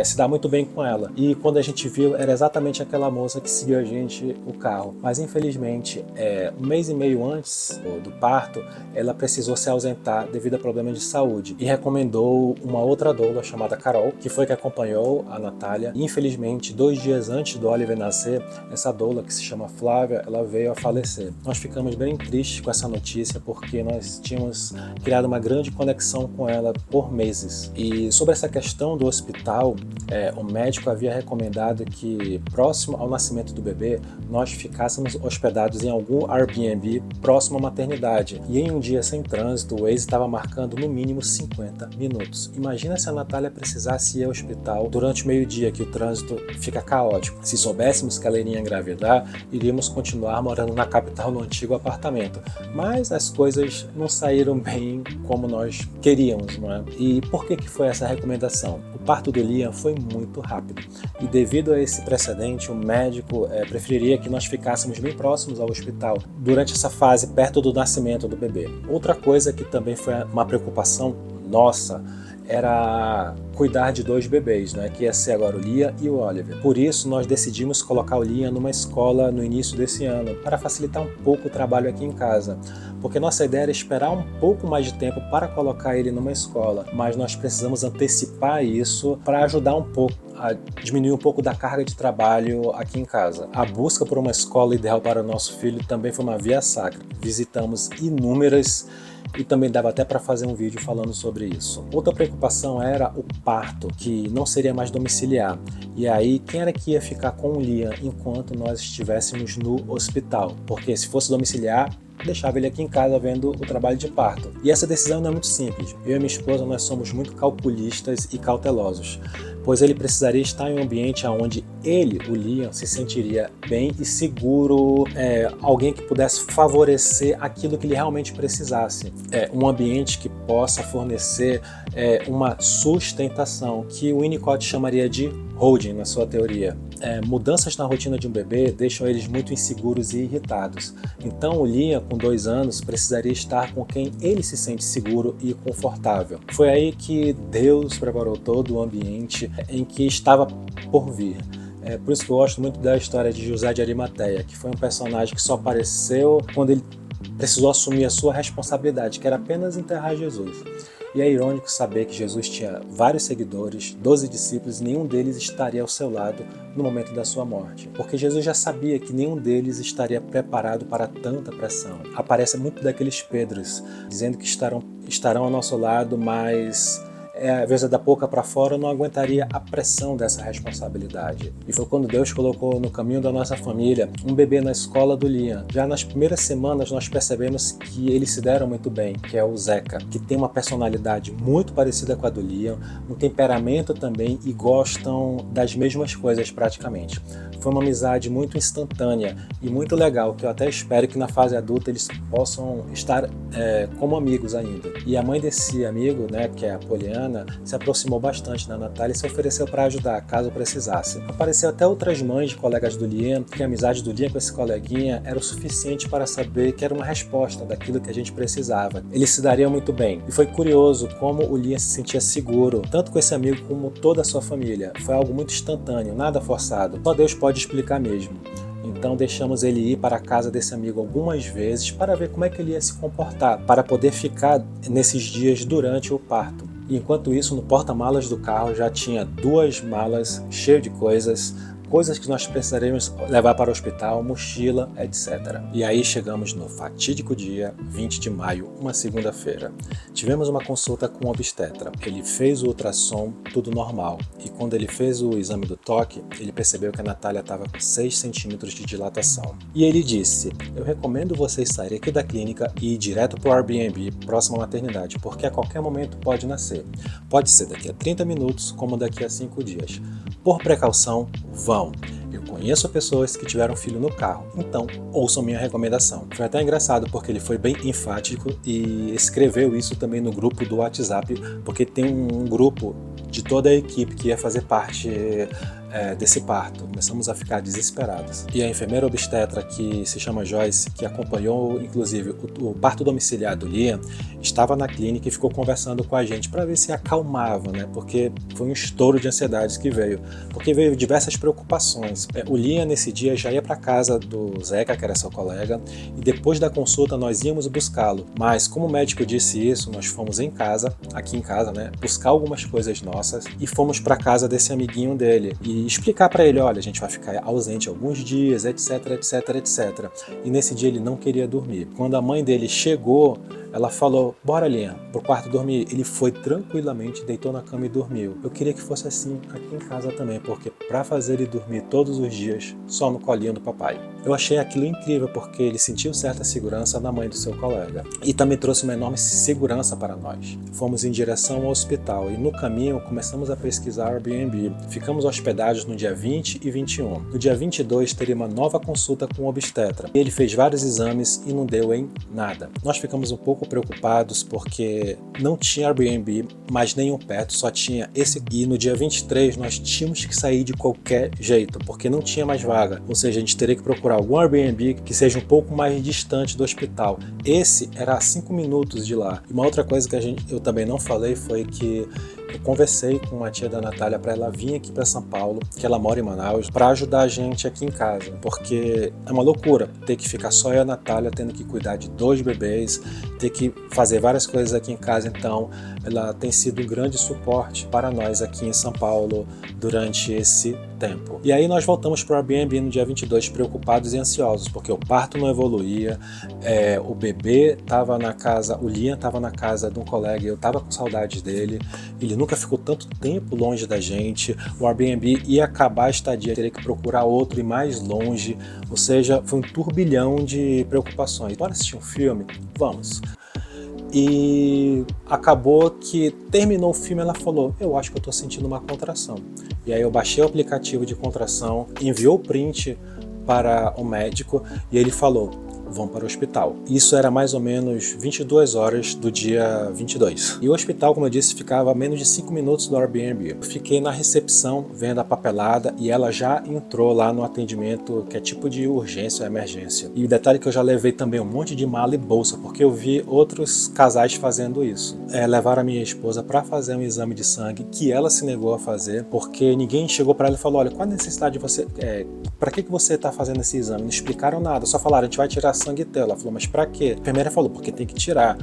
Speaker 1: se dar muito bem com ela. E quando a gente viu, era exatamente aquela moça que seguiu a gente o carro. Mas infelizmente, um mês e meio antes do parto, ela precisou se ausentar devido a problemas de saúde e recomendou uma outra doula chamada Carol, que foi que acompanhou a Natália. E, infelizmente, 2 dias antes do Oliver nascer, essa doula, que se chama Flávia, ela veio a falecer. Nós ficamos bem tristes com essa notícia porque nós tínhamos criado uma grande conexão com ela por meses. E sobre essa questão do hospital, o médico havia recomendado que próximo ao nascimento do bebê nós ficássemos hospedados em algum Airbnb próximo à maternidade. E em um dia sem trânsito, o Waze estava marcando no mínimo 50 minutos. Imagina se a Natália precisasse ir ao hospital durante o meio-dia, que o trânsito fica caótico. Se soubéssemos que ela iria engravidar, iríamos continuar morando na capital no antigo apartamento. Mas as coisas não saíram bem como nós queríamos, não é? E por que foi essa recomendação? O parto do Liam foi muito rápido e devido a esse precedente, o médico preferiria que nós ficássemos bem próximos ao hospital durante essa fase perto do nascimento do bebê. Outra coisa que também foi uma preocupação nossa era cuidar de 2 bebês, né, que ia ser agora o Liam e o Oliver. Por isso, nós decidimos colocar o Liam numa escola no início desse ano, para facilitar um pouco o trabalho aqui em casa. Porque nossa ideia era esperar um pouco mais de tempo para colocar ele numa escola, mas nós precisamos antecipar isso para ajudar um pouco, a diminuir um pouco da carga de trabalho aqui em casa. A busca por uma escola ideal para o nosso filho também foi uma via sacra. Visitamos inúmeras e também dava até para fazer um vídeo falando sobre isso. Outra preocupação era o parto, que não seria mais domiciliar. E aí, quem era que ia ficar com o Liam enquanto nós estivéssemos no hospital? Porque se fosse domiciliar, deixava ele aqui em casa vendo o trabalho de parto. E essa decisão não é muito simples. Eu e minha esposa, nós somos muito calculistas e cautelosos, pois ele precisaria estar em um ambiente onde ele, o Liam, se sentiria bem e seguro, alguém que pudesse favorecer aquilo que ele realmente precisasse. Um ambiente que possa fornecer uma sustentação, que o Winnicott chamaria de holding na sua teoria. Mudanças na rotina de um bebê deixam eles muito inseguros e irritados. Então o Liam, com 2 anos, precisaria estar com quem ele se sente seguro e confortável. Foi aí que Deus preparou todo o ambiente em que estava por vir. Por isso que eu gosto muito da história de José de Arimateia, que foi um personagem que só apareceu quando ele precisou assumir a sua responsabilidade, que era apenas enterrar Jesus. E é irônico saber que Jesus tinha vários seguidores, 12 discípulos, e nenhum deles estaria ao seu lado no momento da sua morte. Porque Jesus já sabia que nenhum deles estaria preparado para tanta pressão. Aparece muito daqueles Pedros, dizendo que estarão ao nosso lado, mas às vezes da boca para fora não aguentaria a pressão dessa responsabilidade. E foi quando Deus colocou no caminho da nossa família um bebê na escola do Liam. Já nas primeiras semanas nós percebemos que eles se deram muito bem, que é o Zeca, que tem uma personalidade muito parecida com a do Liam, um temperamento também e gostam das mesmas coisas praticamente. Foi uma amizade muito instantânea e muito legal, que eu até espero que na fase adulta eles possam estar como amigos ainda. E a mãe desse amigo, né, que é a Poliana, se aproximou bastante da Natália e se ofereceu para ajudar, caso precisasse. Apareceu até outras mães de colegas do Liam, que a amizade do Liam com esse coleguinha era o suficiente para saber que era uma resposta daquilo que a gente precisava. Eles se dariam muito bem. E foi curioso como o Liam se sentia seguro, tanto com esse amigo como toda a sua família. Foi algo muito instantâneo, nada forçado. Só Deus pode explicar mesmo. Então deixamos ele ir para a casa desse amigo algumas vezes para ver como é que ele ia se comportar, para poder ficar nesses dias durante o parto. E enquanto isso, no porta-malas do carro já tinha 2 malas cheias de coisas que nós precisaríamos levar para o hospital, mochila, etc. E aí chegamos no fatídico dia 20 de maio, uma segunda-feira. Tivemos uma consulta com o obstetra. Ele fez o ultrassom, tudo normal. E quando ele fez o exame do toque, ele percebeu que a Natália estava com 6 centímetros de dilatação. E ele disse: eu recomendo vocês saírem aqui da clínica e ir direto para o Airbnb, próximo à maternidade, porque a qualquer momento pode nascer. Pode ser daqui a 30 minutos, como daqui a 5 dias. Por precaução, vão. Eu conheço pessoas que tiveram filho no carro, então ouçam minha recomendação. Foi até engraçado porque ele foi bem enfático e escreveu isso também no grupo do WhatsApp, porque tem um grupo de toda a equipe que ia fazer parte desse parto. Começamos a ficar desesperados. E a enfermeira obstetra, que se chama Joyce, que acompanhou inclusive o parto domiciliar do Liam, estava na clínica e ficou conversando com a gente para ver se acalmava, né? Porque foi um estouro de ansiedades que veio, porque veio diversas preocupações. O Liam nesse dia já ia para casa do Zeca, que era seu colega, e depois da consulta nós íamos buscá-lo. Mas como o médico disse isso, nós fomos aqui em casa, né? Buscar algumas coisas nossas e fomos para casa desse amiguinho dele e explicar para ele, olha, a gente vai ficar ausente alguns dias, etc, etc, etc. E nesse dia ele não queria dormir. Quando a mãe dele chegou, ela falou, bora Liam, pro quarto dormir. Ele foi tranquilamente, deitou na cama e dormiu. Eu queria que fosse assim aqui em casa também, porque para fazer ele dormir todos os dias, só no colinho do papai. Eu achei aquilo incrível, porque ele sentiu certa segurança na mãe do seu colega. E também trouxe uma enorme segurança para nós. Fomos em direção ao hospital e no caminho começamos a pesquisar Airbnb. Ficamos hospedados no dia 20 e 21. No dia 22 teria uma nova consulta com o obstetra. Ele fez vários exames e não deu em nada. Nós ficamos um pouco preocupados porque não tinha Airbnb, mas nenhum perto, só tinha esse. E no dia 23 nós tínhamos que sair de qualquer jeito, porque não tinha mais vaga. Ou seja, a gente teria que procurar algum Airbnb que seja um pouco mais distante do hospital. Esse era a 5 minutos de lá. E uma outra coisa que eu também não falei foi que eu conversei com uma tia da Natália para ela vir aqui para São Paulo, que ela mora em Manaus, para ajudar a gente aqui em casa, porque é uma loucura ter que ficar só eu e a Natália tendo que cuidar de 2 bebês, ter que fazer várias coisas aqui em casa. Então ela tem sido um grande suporte para nós aqui em São Paulo durante esse tempo. E aí nós voltamos para o Airbnb no dia 22 preocupados e ansiosos, porque o parto não evoluía, o bebê estava na casa, o Liam estava na casa de um colega e eu estava com saudades dele, ele nunca ficou tanto tempo longe da gente, o Airbnb ia acabar a estadia, teria que procurar outro e mais longe, ou seja, foi um turbilhão de preocupações. Bora assistir um filme? Vamos! E acabou que terminou o filme, ela falou, eu acho que eu tô sentindo uma contração. E aí eu baixei o aplicativo de contração, enviou o print para o médico e ele falou, vão para o hospital. Isso era mais ou menos 22 horas do dia 22. E o hospital, como eu disse, ficava a menos de 5 minutos do Airbnb. Eu fiquei na recepção vendo a papelada e ela já entrou lá no atendimento que é tipo de urgência ou emergência. E o detalhe é que eu já levei também um monte de mala e bolsa, porque eu vi outros casais fazendo isso. Levaram a minha esposa para fazer um exame de sangue que ela se negou a fazer, porque ninguém chegou para ela e falou, olha, qual a necessidade de você... para que você está fazendo esse exame? Não explicaram nada, só falaram, a gente vai tirar sangue teu. Ela falou, mas pra quê? A enfermeira falou, porque tem que tirar.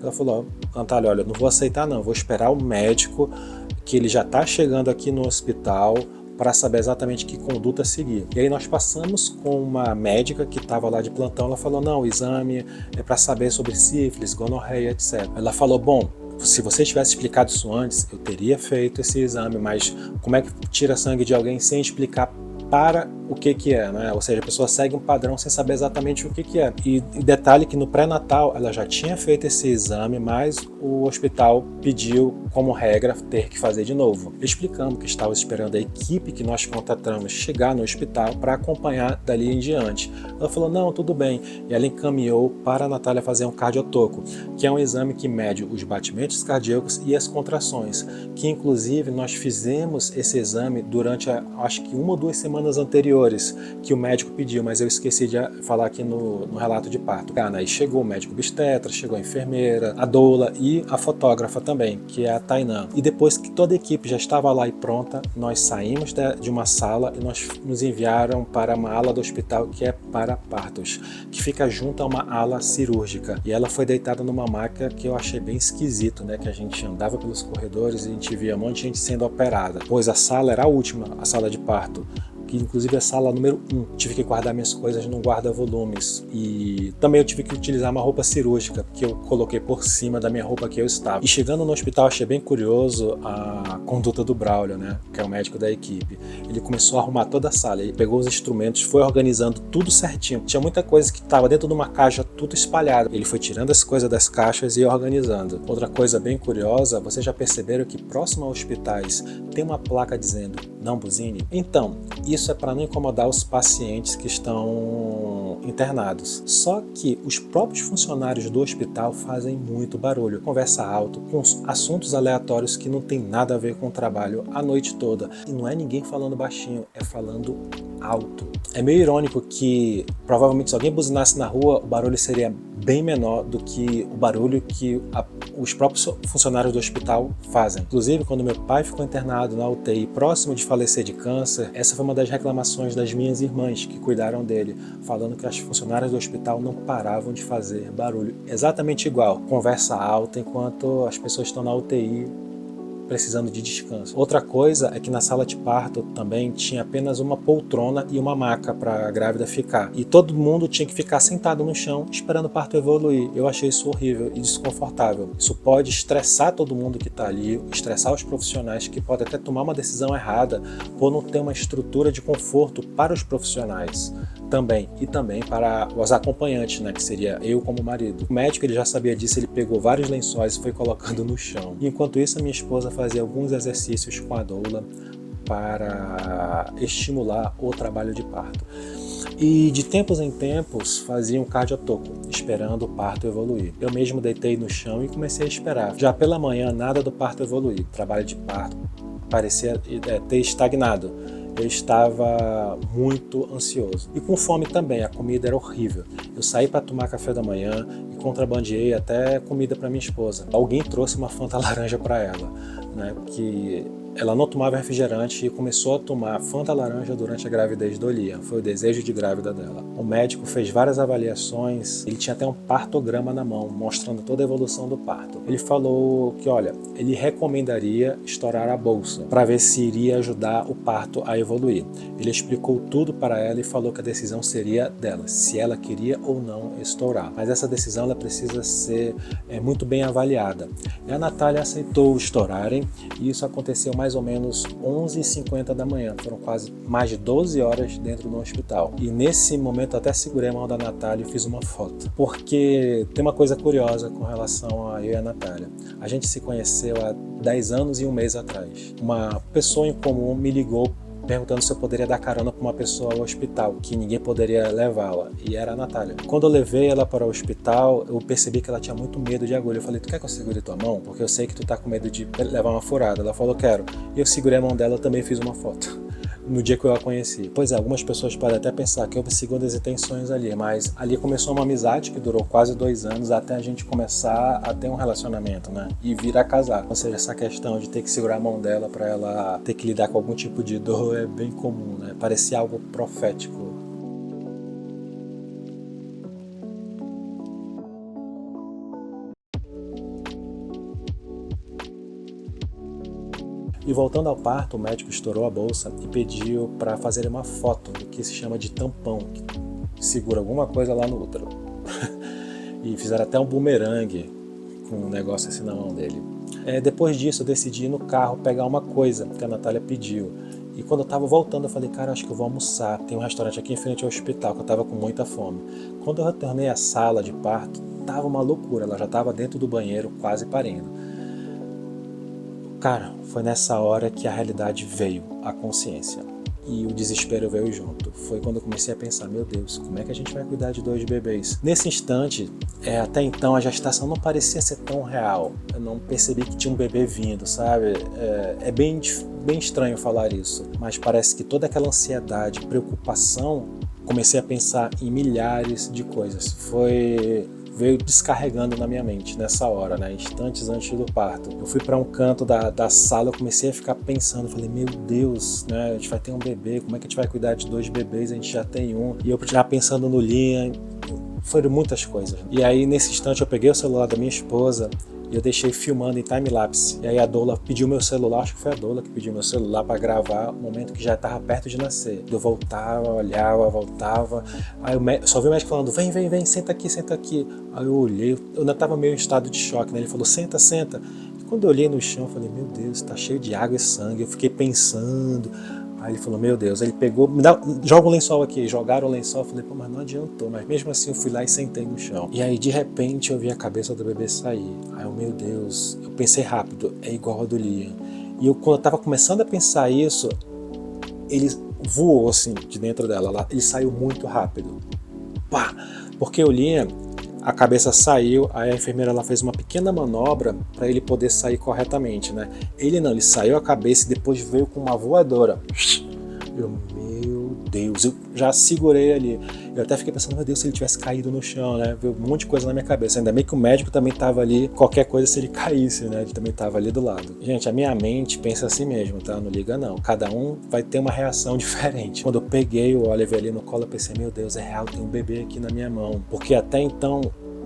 Speaker 1: Ela falou, Natália, olha, não vou aceitar não, vou esperar o médico, que ele já tá chegando aqui no hospital, para saber exatamente que conduta seguir. E aí nós passamos com uma médica que estava lá de plantão, ela falou, não, o exame é para saber sobre sífilis, gonorreia, etc. Ela falou, bom, se você tivesse explicado isso antes, eu teria feito esse exame, mas como é que tira sangue de alguém sem explicar para o que é, né? Ou seja, a pessoa segue um padrão sem saber exatamente o que é. E detalhe que no pré-natal ela já tinha feito esse exame, mas o hospital pediu como regra ter que fazer de novo. Explicando que estava esperando a equipe que nós contratamos chegar no hospital para acompanhar dali em diante. Ela falou, não, tudo bem. E ela encaminhou para a Natália fazer um cardiotoco, que é um exame que mede os batimentos cardíacos e as contrações, que inclusive nós fizemos esse exame durante acho que 1 ou 2 semanas anteriores, que o médico pediu, mas eu esqueci de falar aqui no relato de parto. Aí chegou o médico obstetra, chegou a enfermeira, a doula e a fotógrafa também, que é a Tainã. E depois que toda a equipe já estava lá e pronta, nós saímos de uma sala e nos enviaram para uma ala do hospital que é para partos, que fica junto a uma ala cirúrgica. E ela foi deitada numa maca que eu achei bem esquisito, né? Que a gente andava pelos corredores e a gente via um monte de gente sendo operada, pois a sala era a última, a sala de parto, que inclusive é a sala número 1. Tive que guardar minhas coisas num guarda-volumes. E também eu tive que utilizar uma roupa cirúrgica, que eu coloquei por cima da minha roupa que eu estava. E chegando no hospital, achei bem curioso a conduta do Braulio, né? Que é o médico da equipe. Ele começou a arrumar toda a sala, ele pegou os instrumentos, foi organizando tudo certinho. Tinha muita coisa que estava dentro de uma caixa, tudo espalhado. Ele foi tirando as coisas das caixas e organizando. Outra coisa bem curiosa, vocês já perceberam que próximo a hospitais tem uma placa dizendo não buzine. Então, isso é para não incomodar os pacientes que estão internados. Só que os próprios funcionários do hospital fazem muito barulho, conversa alto, com assuntos aleatórios que não tem nada a ver com o trabalho a noite toda. E não é ninguém falando baixinho, é falando alto. É meio irônico que provavelmente se alguém buzinasse na rua, o barulho seria bem menor do que o barulho que os próprios funcionários do hospital fazem. Inclusive, quando meu pai ficou internado na UTI próximo de falecer de câncer, essa foi uma das reclamações das minhas irmãs que cuidaram dele, falando que as funcionárias do hospital não paravam de fazer barulho. Exatamente igual, conversa alta enquanto as pessoas estão na UTI precisando de descanso. Outra coisa é que na sala de parto também tinha apenas uma poltrona e uma maca para a grávida ficar. E todo mundo tinha que ficar sentado no chão esperando o parto evoluir. Eu achei isso horrível e desconfortável. Isso pode estressar todo mundo que está ali, estressar os profissionais que podem até tomar uma decisão errada por não ter uma estrutura de conforto para os profissionais também, e também para os acompanhantes, né, que seria eu como marido. O médico, ele já sabia disso, ele pegou vários lençóis e foi colocando no chão. E enquanto isso, a minha esposa fazia alguns exercícios com a doula para estimular o trabalho de parto. E de tempos em tempos fazia um cardiotoco, esperando o parto evoluir. Eu mesmo deitei no chão e comecei a esperar. Já pela manhã, nada do parto evoluir. O trabalho de parto parecia ter estagnado. Eu estava muito ansioso. E com fome também, a comida era horrível. Eu saí para tomar café da manhã e contrabandeei até comida para minha esposa. Alguém trouxe uma Fanta laranja para ela, né? Porque ela não tomava refrigerante e começou a tomar Fanta laranja durante a gravidez do Liam. Foi o desejo de grávida dela. O médico fez várias avaliações, ele tinha até um partograma na mão, mostrando toda a evolução do parto. Ele falou que, olha, ele recomendaria estourar a bolsa, para ver se iria ajudar o parto a evoluir. Ele explicou tudo para ela e falou que a decisão seria dela, se ela queria ou não estourar. Mas essa decisão ela precisa ser muito bem avaliada. E a Natália aceitou estourarem, e isso aconteceu mais ou menos 11h50 da manhã. Foram quase mais de 12 horas dentro do hospital. E nesse momento até segurei a mão da Natália e fiz uma foto. Porque tem uma coisa curiosa com relação a eu e a Natália. A gente se conheceu há 10 anos e um mês atrás. Uma pessoa em comum me ligou perguntando se eu poderia dar carona para uma pessoa ao hospital, que ninguém poderia levá-la, e era a Natália. Quando eu levei ela para o hospital, eu percebi que ela tinha muito medo de agulha. Eu falei, tu quer que eu segure tua mão? Porque eu sei que tu tá com medo de levar uma furada. Ela falou, quero. E eu segurei a mão dela e também fiz uma foto. No dia que eu a conheci. Pois é, algumas pessoas podem até pensar que houve segundas intenções ali, mas ali começou uma amizade que durou quase 2 anos até a gente começar a ter um relacionamento, né? E vir a casar. Ou seja, essa questão de ter que segurar a mão dela para ela ter que lidar com algum tipo de dor é bem comum, né? Parecia algo profético. E voltando ao parto, o médico estourou a bolsa e pediu para fazer uma foto do que se chama de tampão, que segura alguma coisa lá no útero. E fizeram até um bumerangue com um negócio assim na mão dele. Depois disso eu decidi ir no carro pegar uma coisa que a Natália pediu. E quando eu estava voltando eu falei, cara, acho que eu vou almoçar. Tem um restaurante aqui em frente ao hospital, que eu estava com muita fome. Quando eu retornei à sala de parto, tava uma loucura. Ela já estava dentro do banheiro, quase parindo. Cara, foi nessa hora que a realidade veio, a consciência. E o desespero veio junto. Foi quando eu comecei a pensar, meu Deus, como é que a gente vai cuidar de 2 bebês? Nesse instante, até então a gestação não parecia ser tão real. Eu não percebi que tinha um bebê vindo, sabe? É bem estranho falar isso, mas parece que toda aquela ansiedade, preocupação, comecei a pensar em milhares de coisas. Veio descarregando na minha mente nessa hora, né? Instantes antes do parto. Eu fui para um canto da sala, eu comecei a ficar pensando, falei, meu Deus, né? A gente vai ter um bebê, como é que a gente vai cuidar de 2 bebês? A gente já tem um. E eu já pensando no Liam, foram muitas coisas. E aí, nesse instante, eu peguei o celular da minha esposa e eu deixei filmando em time-lapse. E aí a doula pediu meu celular, acho que foi a doula que pediu meu celular para gravar o momento que já estava perto de nascer. Eu voltava, olhava, voltava. Aí eu só vi o médico falando, vem, senta aqui, senta aqui. Aí eu olhei, eu ainda estava meio em estado de choque, né? Ele falou, senta. E quando eu olhei no chão, eu falei, meu Deus, tá cheio de água e sangue. Eu fiquei pensando. Aí ele falou, meu Deus, ele pegou, joga o lençol aqui, jogaram o lençol, eu falei, pô, mas não adiantou, mas mesmo assim eu fui lá e sentei no chão. E aí de repente eu vi a cabeça do bebê sair, aí eu, meu Deus, eu pensei rápido, é igual a do Liam. E quando eu tava começando a pensar isso, ele voou assim de dentro dela, ele saiu muito rápido. Pá! Porque o Liam, a cabeça saiu, aí a enfermeira ela fez uma pequena manobra para ele poder sair corretamente, né? Ele não, ele saiu a cabeça e depois veio com uma voadora. Meu Deus, eu já segurei ali. Eu até fiquei pensando, meu Deus, se ele tivesse caído no chão, né? Veio um monte de coisa na minha cabeça. Ainda bem que o médico também estava ali, qualquer coisa se ele caísse, né? Ele também estava ali do lado. Gente, a minha mente pensa assim mesmo, tá? Não liga não. Cada um vai ter uma reação diferente. Quando eu peguei o Oliver ali no colo, eu pensei, meu Deus, é real, tem um bebê aqui na minha mão. Porque até então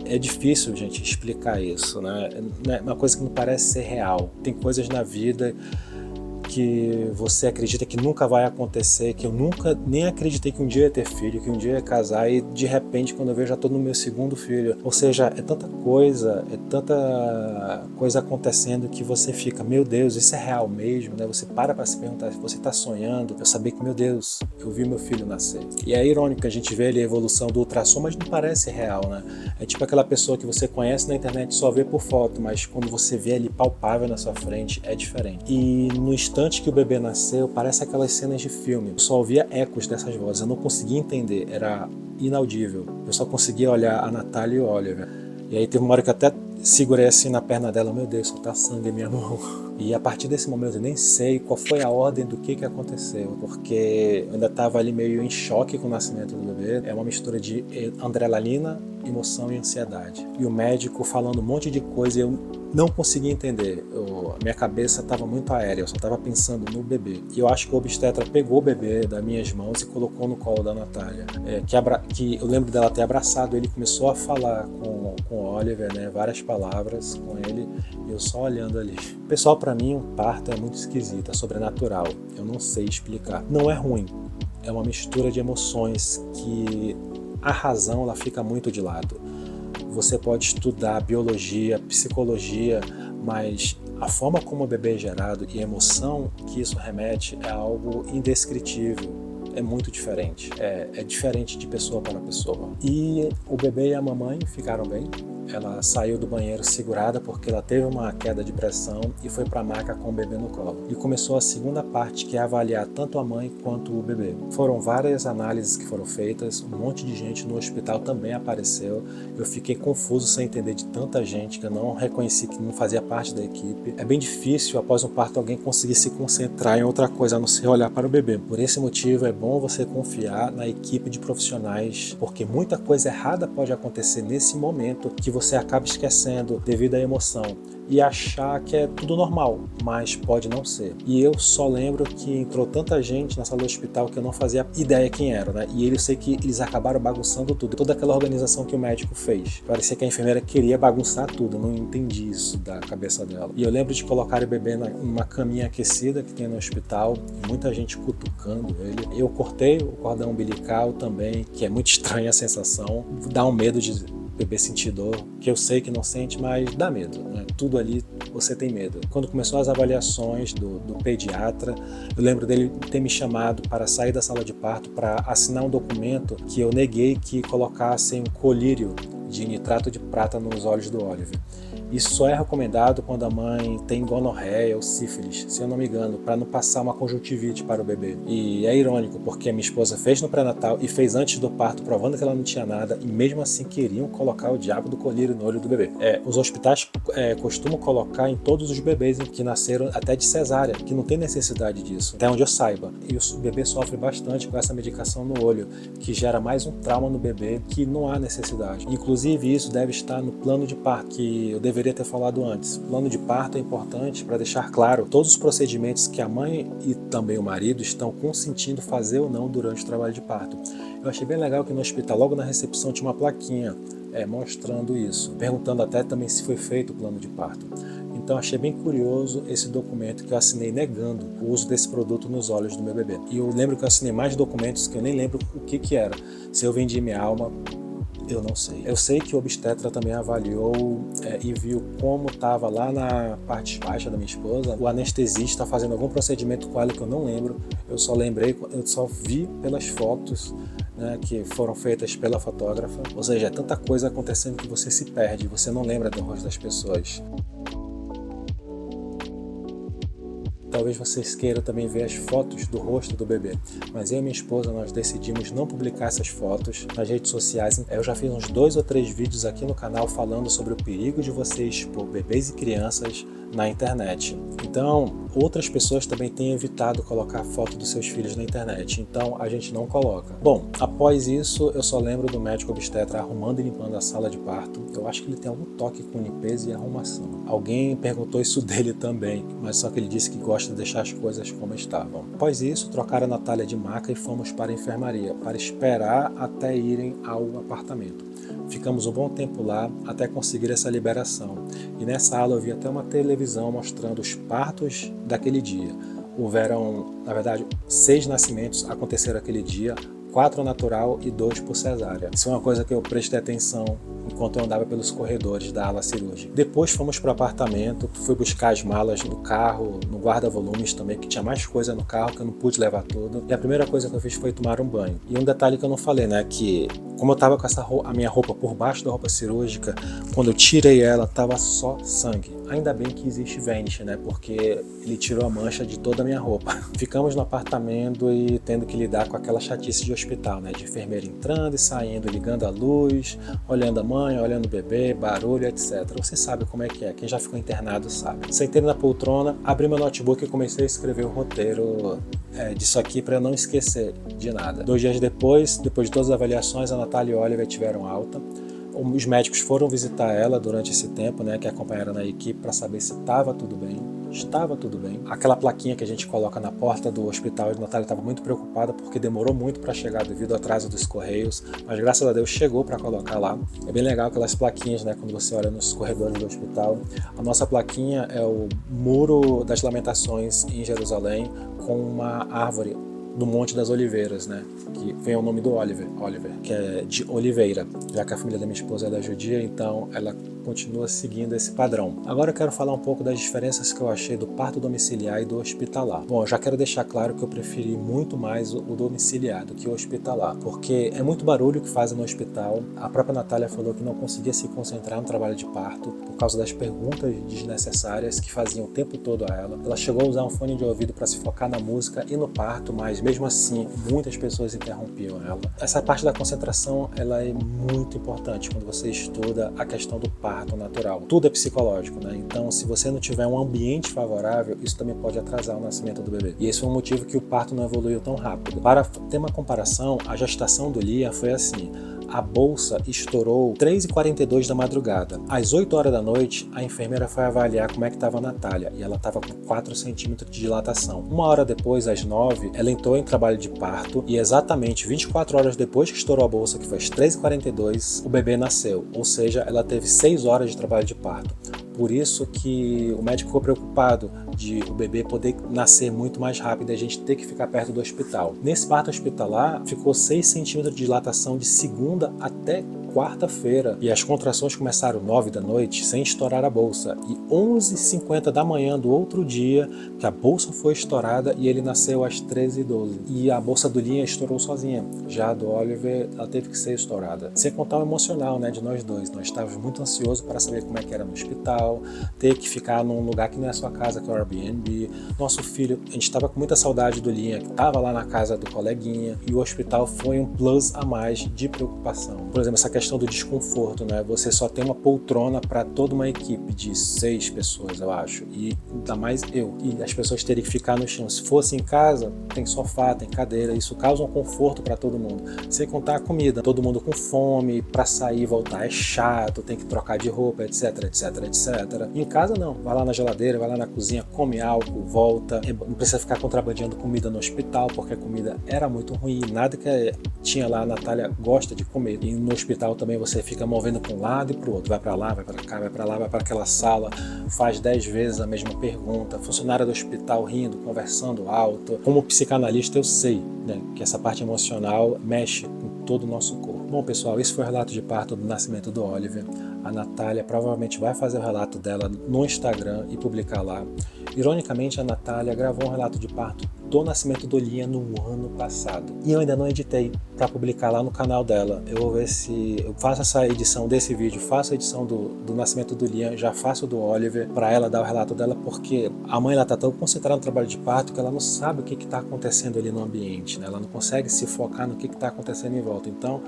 Speaker 1: é difícil, gente, explicar isso, né? É uma coisa que não parece ser real. Tem coisas na vida que você acredita que nunca vai acontecer, que eu nunca nem acreditei que um dia ia ter filho, que um dia ia casar, e de repente quando eu vejo já tô no meu segundo filho. Ou seja, é tanta coisa acontecendo que você fica, meu Deus, isso é real mesmo, né? Você para se perguntar se você tá sonhando. Eu sabia que, meu Deus, eu vi meu filho nascer. E é irônico, a gente vê ali a evolução do ultrassom, mas não parece real, né? É tipo aquela pessoa que você conhece na internet e só vê por foto, mas quando você vê ali palpável na sua frente, é diferente. E no instante que o bebê nasceu, parece aquelas cenas de filme. Eu só ouvia ecos dessas vozes, eu não conseguia entender, era inaudível. Eu só conseguia olhar a Natália e o Oliver. E aí teve uma hora que eu até segurei assim na perna dela, meu Deus, só tá sangue em minha mão. E a partir desse momento eu nem sei qual foi a ordem do que aconteceu, porque eu ainda estava ali meio em choque com o nascimento do bebê. É uma mistura de adrenalina, emoção e ansiedade. E o médico falando um monte de coisa e eu não conseguia entender. A minha cabeça estava muito aérea, eu só estava pensando no bebê. E eu acho que o obstetra pegou o bebê das minhas mãos e colocou no colo da Natália. Que eu lembro dela ter abraçado ele, começou a falar com o Oliver, né, várias palavras com ele, e eu só olhando ali. Pessoal, para mim, um parto é muito esquisito, é sobrenatural. Eu não sei explicar. Não é ruim. É uma mistura de emoções que a razão ela fica muito de lado. Você pode estudar biologia, psicologia, mas a forma como o bebê é gerado e a emoção que isso remete é algo indescritível. É muito diferente. É diferente de pessoa para pessoa. E o bebê e a mamãe ficaram bem. Ela saiu do banheiro segurada porque ela teve uma queda de pressão e foi para a maca com o bebê no colo. E começou a segunda parte, que é avaliar tanto a mãe quanto o bebê. Foram várias análises que foram feitas, um monte de gente no hospital também apareceu. Eu fiquei confuso sem entender de tanta gente que eu não reconheci que não fazia parte da equipe. É bem difícil, após um parto, alguém conseguir se concentrar em outra coisa, a não ser olhar para o bebê. Por esse motivo, é bom você confiar na equipe de profissionais, porque muita coisa errada pode acontecer nesse momento que você acaba esquecendo devido à emoção e achar que é tudo normal, mas pode não ser. E eu só lembro que entrou tanta gente na sala do hospital que eu não fazia ideia quem era, né? E eu sei que eles acabaram bagunçando tudo, toda aquela organização que o médico fez. Parecia que a enfermeira queria bagunçar tudo, eu não entendi isso da cabeça dela. E eu lembro de colocar o bebê numa caminha aquecida que tem no hospital, muita gente cutucando ele. Eu cortei o cordão umbilical também, que é muito estranha a sensação, dá um medo de bebê sentir dor, que eu sei que não sente, mas dá medo, né? Tudo ali você tem medo. Quando começou as avaliações do pediatra, eu lembro dele ter me chamado para sair da sala de parto para assinar um documento que eu neguei que colocassem um colírio de nitrato de prata nos olhos do Oliver. Isso só é recomendado quando a mãe tem gonorreia ou sífilis, se eu não me engano, para não passar uma conjuntivite para o bebê. E é irônico, porque a minha esposa fez no pré-natal e fez antes do parto, provando que ela não tinha nada, e mesmo assim queriam colocar o diabo do colírio no olho do bebê. Os hospitais costumam colocar em todos os bebês que nasceram até de cesárea, que não tem necessidade disso, até onde eu saiba. E o bebê sofre bastante com essa medicação no olho, que gera mais um trauma no bebê que não há necessidade. Inclusive isso deve estar no plano de parto, que eu deveria ter falado antes. O plano de parto é importante para deixar claro todos os procedimentos que a mãe e também o marido estão consentindo fazer ou não durante o trabalho de parto. Eu achei bem legal que no hospital, logo na recepção, tinha uma plaquinha mostrando isso, perguntando até também se foi feito o plano de parto. Então achei bem curioso esse documento que eu assinei negando o uso desse produto nos olhos do meu bebê. E eu lembro que eu assinei mais documentos que eu nem lembro o que era. Se eu vendi minha alma, eu não sei. Eu sei que o obstetra também avaliou e viu como estava lá na parte baixa da minha esposa. O anestesista fazendo algum procedimento com ela que eu não lembro. Eu só vi pelas fotos, né, que foram feitas pela fotógrafa. Ou seja, é tanta coisa acontecendo que você se perde, você não lembra do rosto das pessoas. Então talvez vocês queiram também ver as fotos do rosto do bebê. Mas eu e minha esposa, nós decidimos não publicar essas fotos nas redes sociais. Eu já fiz uns 2 ou 3 vídeos aqui no canal falando sobre o perigo de você expor bebês e crianças na internet. Então, outras pessoas também têm evitado colocar foto dos seus filhos na internet, então a gente não coloca. Bom, após isso, eu só lembro do médico obstetra arrumando e limpando a sala de parto. Eu acho que ele tem algum toque com limpeza e arrumação. Alguém perguntou isso dele também, mas só que ele disse que gosta de deixar as coisas como estavam. Após isso, trocaram a Natália de maca e fomos para a enfermaria, para esperar até irem ao apartamento. Ficamos um bom tempo lá até conseguir essa liberação. E nessa aula eu vi até uma televisão mostrando os partos daquele dia. Houveram, na verdade, 6 nascimentos aconteceram aquele dia, 4 natural e 2 por cesárea. Isso é uma coisa que eu prestei atenção enquanto eu andava pelos corredores da ala cirúrgica. Depois fomos para o apartamento, fui buscar as malas no carro, no guarda-volumes também, que tinha mais coisa no carro que eu não pude levar tudo. E a primeira coisa que eu fiz foi tomar um banho. E um detalhe que eu não falei, né, que como eu tava com a minha roupa por baixo da roupa cirúrgica, quando eu tirei ela, tava só sangue. Ainda bem que existe Vanish, né, porque ele tirou a mancha de toda a minha roupa. Ficamos no apartamento e tendo que lidar com aquela chatice de hospital, né, de enfermeira entrando e saindo, ligando a luz, olhando a mãe, olhando o bebê, barulho, etc. Você sabe como é que é, quem já ficou internado sabe. Sentei na poltrona, abri meu notebook e comecei a escrever o roteiro disso aqui para eu não esquecer de nada. 2 dias depois de todas as avaliações, a Natália e o Oliver tiveram alta. Os médicos foram visitar ela durante esse tempo, né, que acompanharam na equipe para saber se estava tudo bem. Estava tudo bem. Aquela plaquinha que a gente coloca na porta do hospital, a Natália estava muito preocupada porque demorou muito para chegar devido ao atraso dos correios, mas graças a Deus chegou para colocar lá. É bem legal aquelas plaquinhas, né, quando você olha nos corredores do hospital. A nossa plaquinha é o Muro das Lamentações em Jerusalém, com uma árvore do Monte das Oliveiras, né? Que vem o nome do Oliver, que é de Oliveira, já que a família da minha esposa é da judia, então ela continua seguindo esse padrão. Agora eu quero falar um pouco das diferenças que eu achei do parto domiciliar e do hospitalar. Bom, eu já quero deixar claro que eu preferi muito mais o domiciliar do que o hospitalar, porque é muito barulho que fazem no hospital. A própria Natália falou que não conseguia se concentrar no trabalho de parto por causa das perguntas desnecessárias que faziam o tempo todo a ela. Ela chegou a usar um fone de ouvido para se focar na música e no parto, mas mesmo assim muitas pessoas interrompiam ela. Essa parte da concentração, ela é muito importante quando você estuda a questão do parto natural. Tudo é psicológico, né? Então, se você não tiver um ambiente favorável, isso também pode atrasar o nascimento do bebê. E esse foi o motivo que o parto não evoluiu tão rápido. Para ter uma comparação, a gestação do Liam foi assim. A bolsa estourou 3h42 da madrugada. Às 8 horas da noite, a enfermeira foi avaliar como é que estava a Natália e ela estava com 4 centímetros de dilatação. 1 hora depois, às 9, ela entrou em trabalho de parto e exatamente 24 horas depois que estourou a bolsa, que foi às 3h42, o bebê nasceu. Ou seja, ela teve 6 horas de trabalho de parto. Por isso que o médico ficou preocupado de o bebê poder nascer muito mais rápido e a gente ter que ficar perto do hospital. Nesse parto hospitalar, ficou 6 centímetros de dilatação de segunda até quarta-feira e as contrações começaram 9 da noite sem estourar a bolsa e 11h50 da manhã do outro dia que a bolsa foi estourada e ele nasceu às 13h12 e a bolsa do Liam estourou sozinha, já a do Oliver ela teve que ser estourada. Sem contar o emocional, né, de nós dois, nós estávamos muito ansiosos para saber como é que era no hospital, ter que ficar num lugar que não é a sua casa, que é o Airbnb. Nosso filho, a gente estava com muita saudade do Liam, que estava lá na casa do coleguinha e o hospital foi um plus a mais de preocupação. Por exemplo, essa questão do desconforto, né? Você só tem uma poltrona para toda uma equipe de 6 pessoas, eu acho, e ainda mais eu. E as pessoas terem que ficar no chão. Se fosse em casa, tem sofá, tem cadeira, isso causa um conforto para todo mundo. Sem contar a comida, todo mundo com fome, para sair e voltar é chato, tem que trocar de roupa, etc, etc, etc. E em casa não, vai lá na geladeira, vai lá na cozinha, come álcool, volta. Não precisa ficar contrabandeando comida no hospital, porque a comida era muito ruim, nada que tinha lá, a Natália gosta de comer. E no hospital também você fica movendo para um lado e para o outro, vai para lá, vai para cá, vai para lá, vai para aquela sala, faz 10 vezes a mesma pergunta, funcionária do hospital rindo, conversando alto. Como psicanalista eu sei, né, que essa parte emocional mexe com todo o nosso corpo. Bom pessoal, esse foi o relato de parto do nascimento do Oliver. A Natália provavelmente vai fazer o relato dela no Instagram e publicar lá. Ironicamente, a Natália gravou um relato de parto do nascimento do Liam no ano passado. E eu ainda não editei para publicar lá no canal dela. Eu vou ver se eu faço essa edição desse vídeo, faço a edição do nascimento do Liam, já faço do Oliver, para ela dar o relato dela, porque a mãe ela tá tão concentrada no trabalho de parto que ela não sabe o que está acontecendo ali no ambiente, né? Ela não consegue se focar no que está acontecendo em volta. Então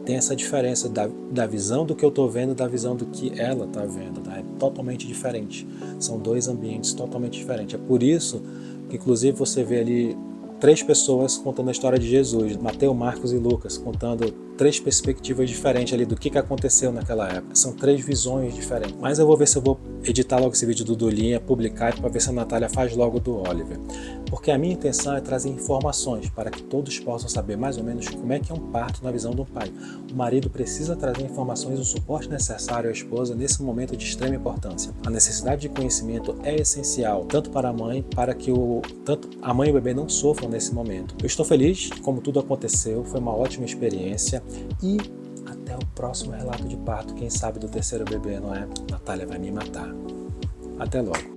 Speaker 1: tem essa diferença da visão do que eu estou vendo, da visão do que ela está vendo, né? É totalmente diferente. São dois ambientes totalmente diferentes. É por isso que, inclusive, você vê ali 3 pessoas contando a história de Jesus, Mateus, Marcos e Lucas, contando 3 perspectivas diferentes ali do que aconteceu naquela época. São 3 visões diferentes. Mas eu vou ver se eu vou editar logo esse vídeo do Liam, publicar, para ver se a Natália faz logo do Oliver. Porque a minha intenção é trazer informações para que todos possam saber mais ou menos como é que é um parto na visão do pai. O marido precisa trazer informações e o suporte necessário à esposa nesse momento de extrema importância. A necessidade de conhecimento é essencial, tanto para a mãe, para que tanto a mãe e o bebê não sofram nesse momento. Eu estou feliz como tudo aconteceu, foi uma ótima experiência e até o próximo relato de parto, quem sabe do terceiro bebê, não é? Natália vai me matar. Até logo.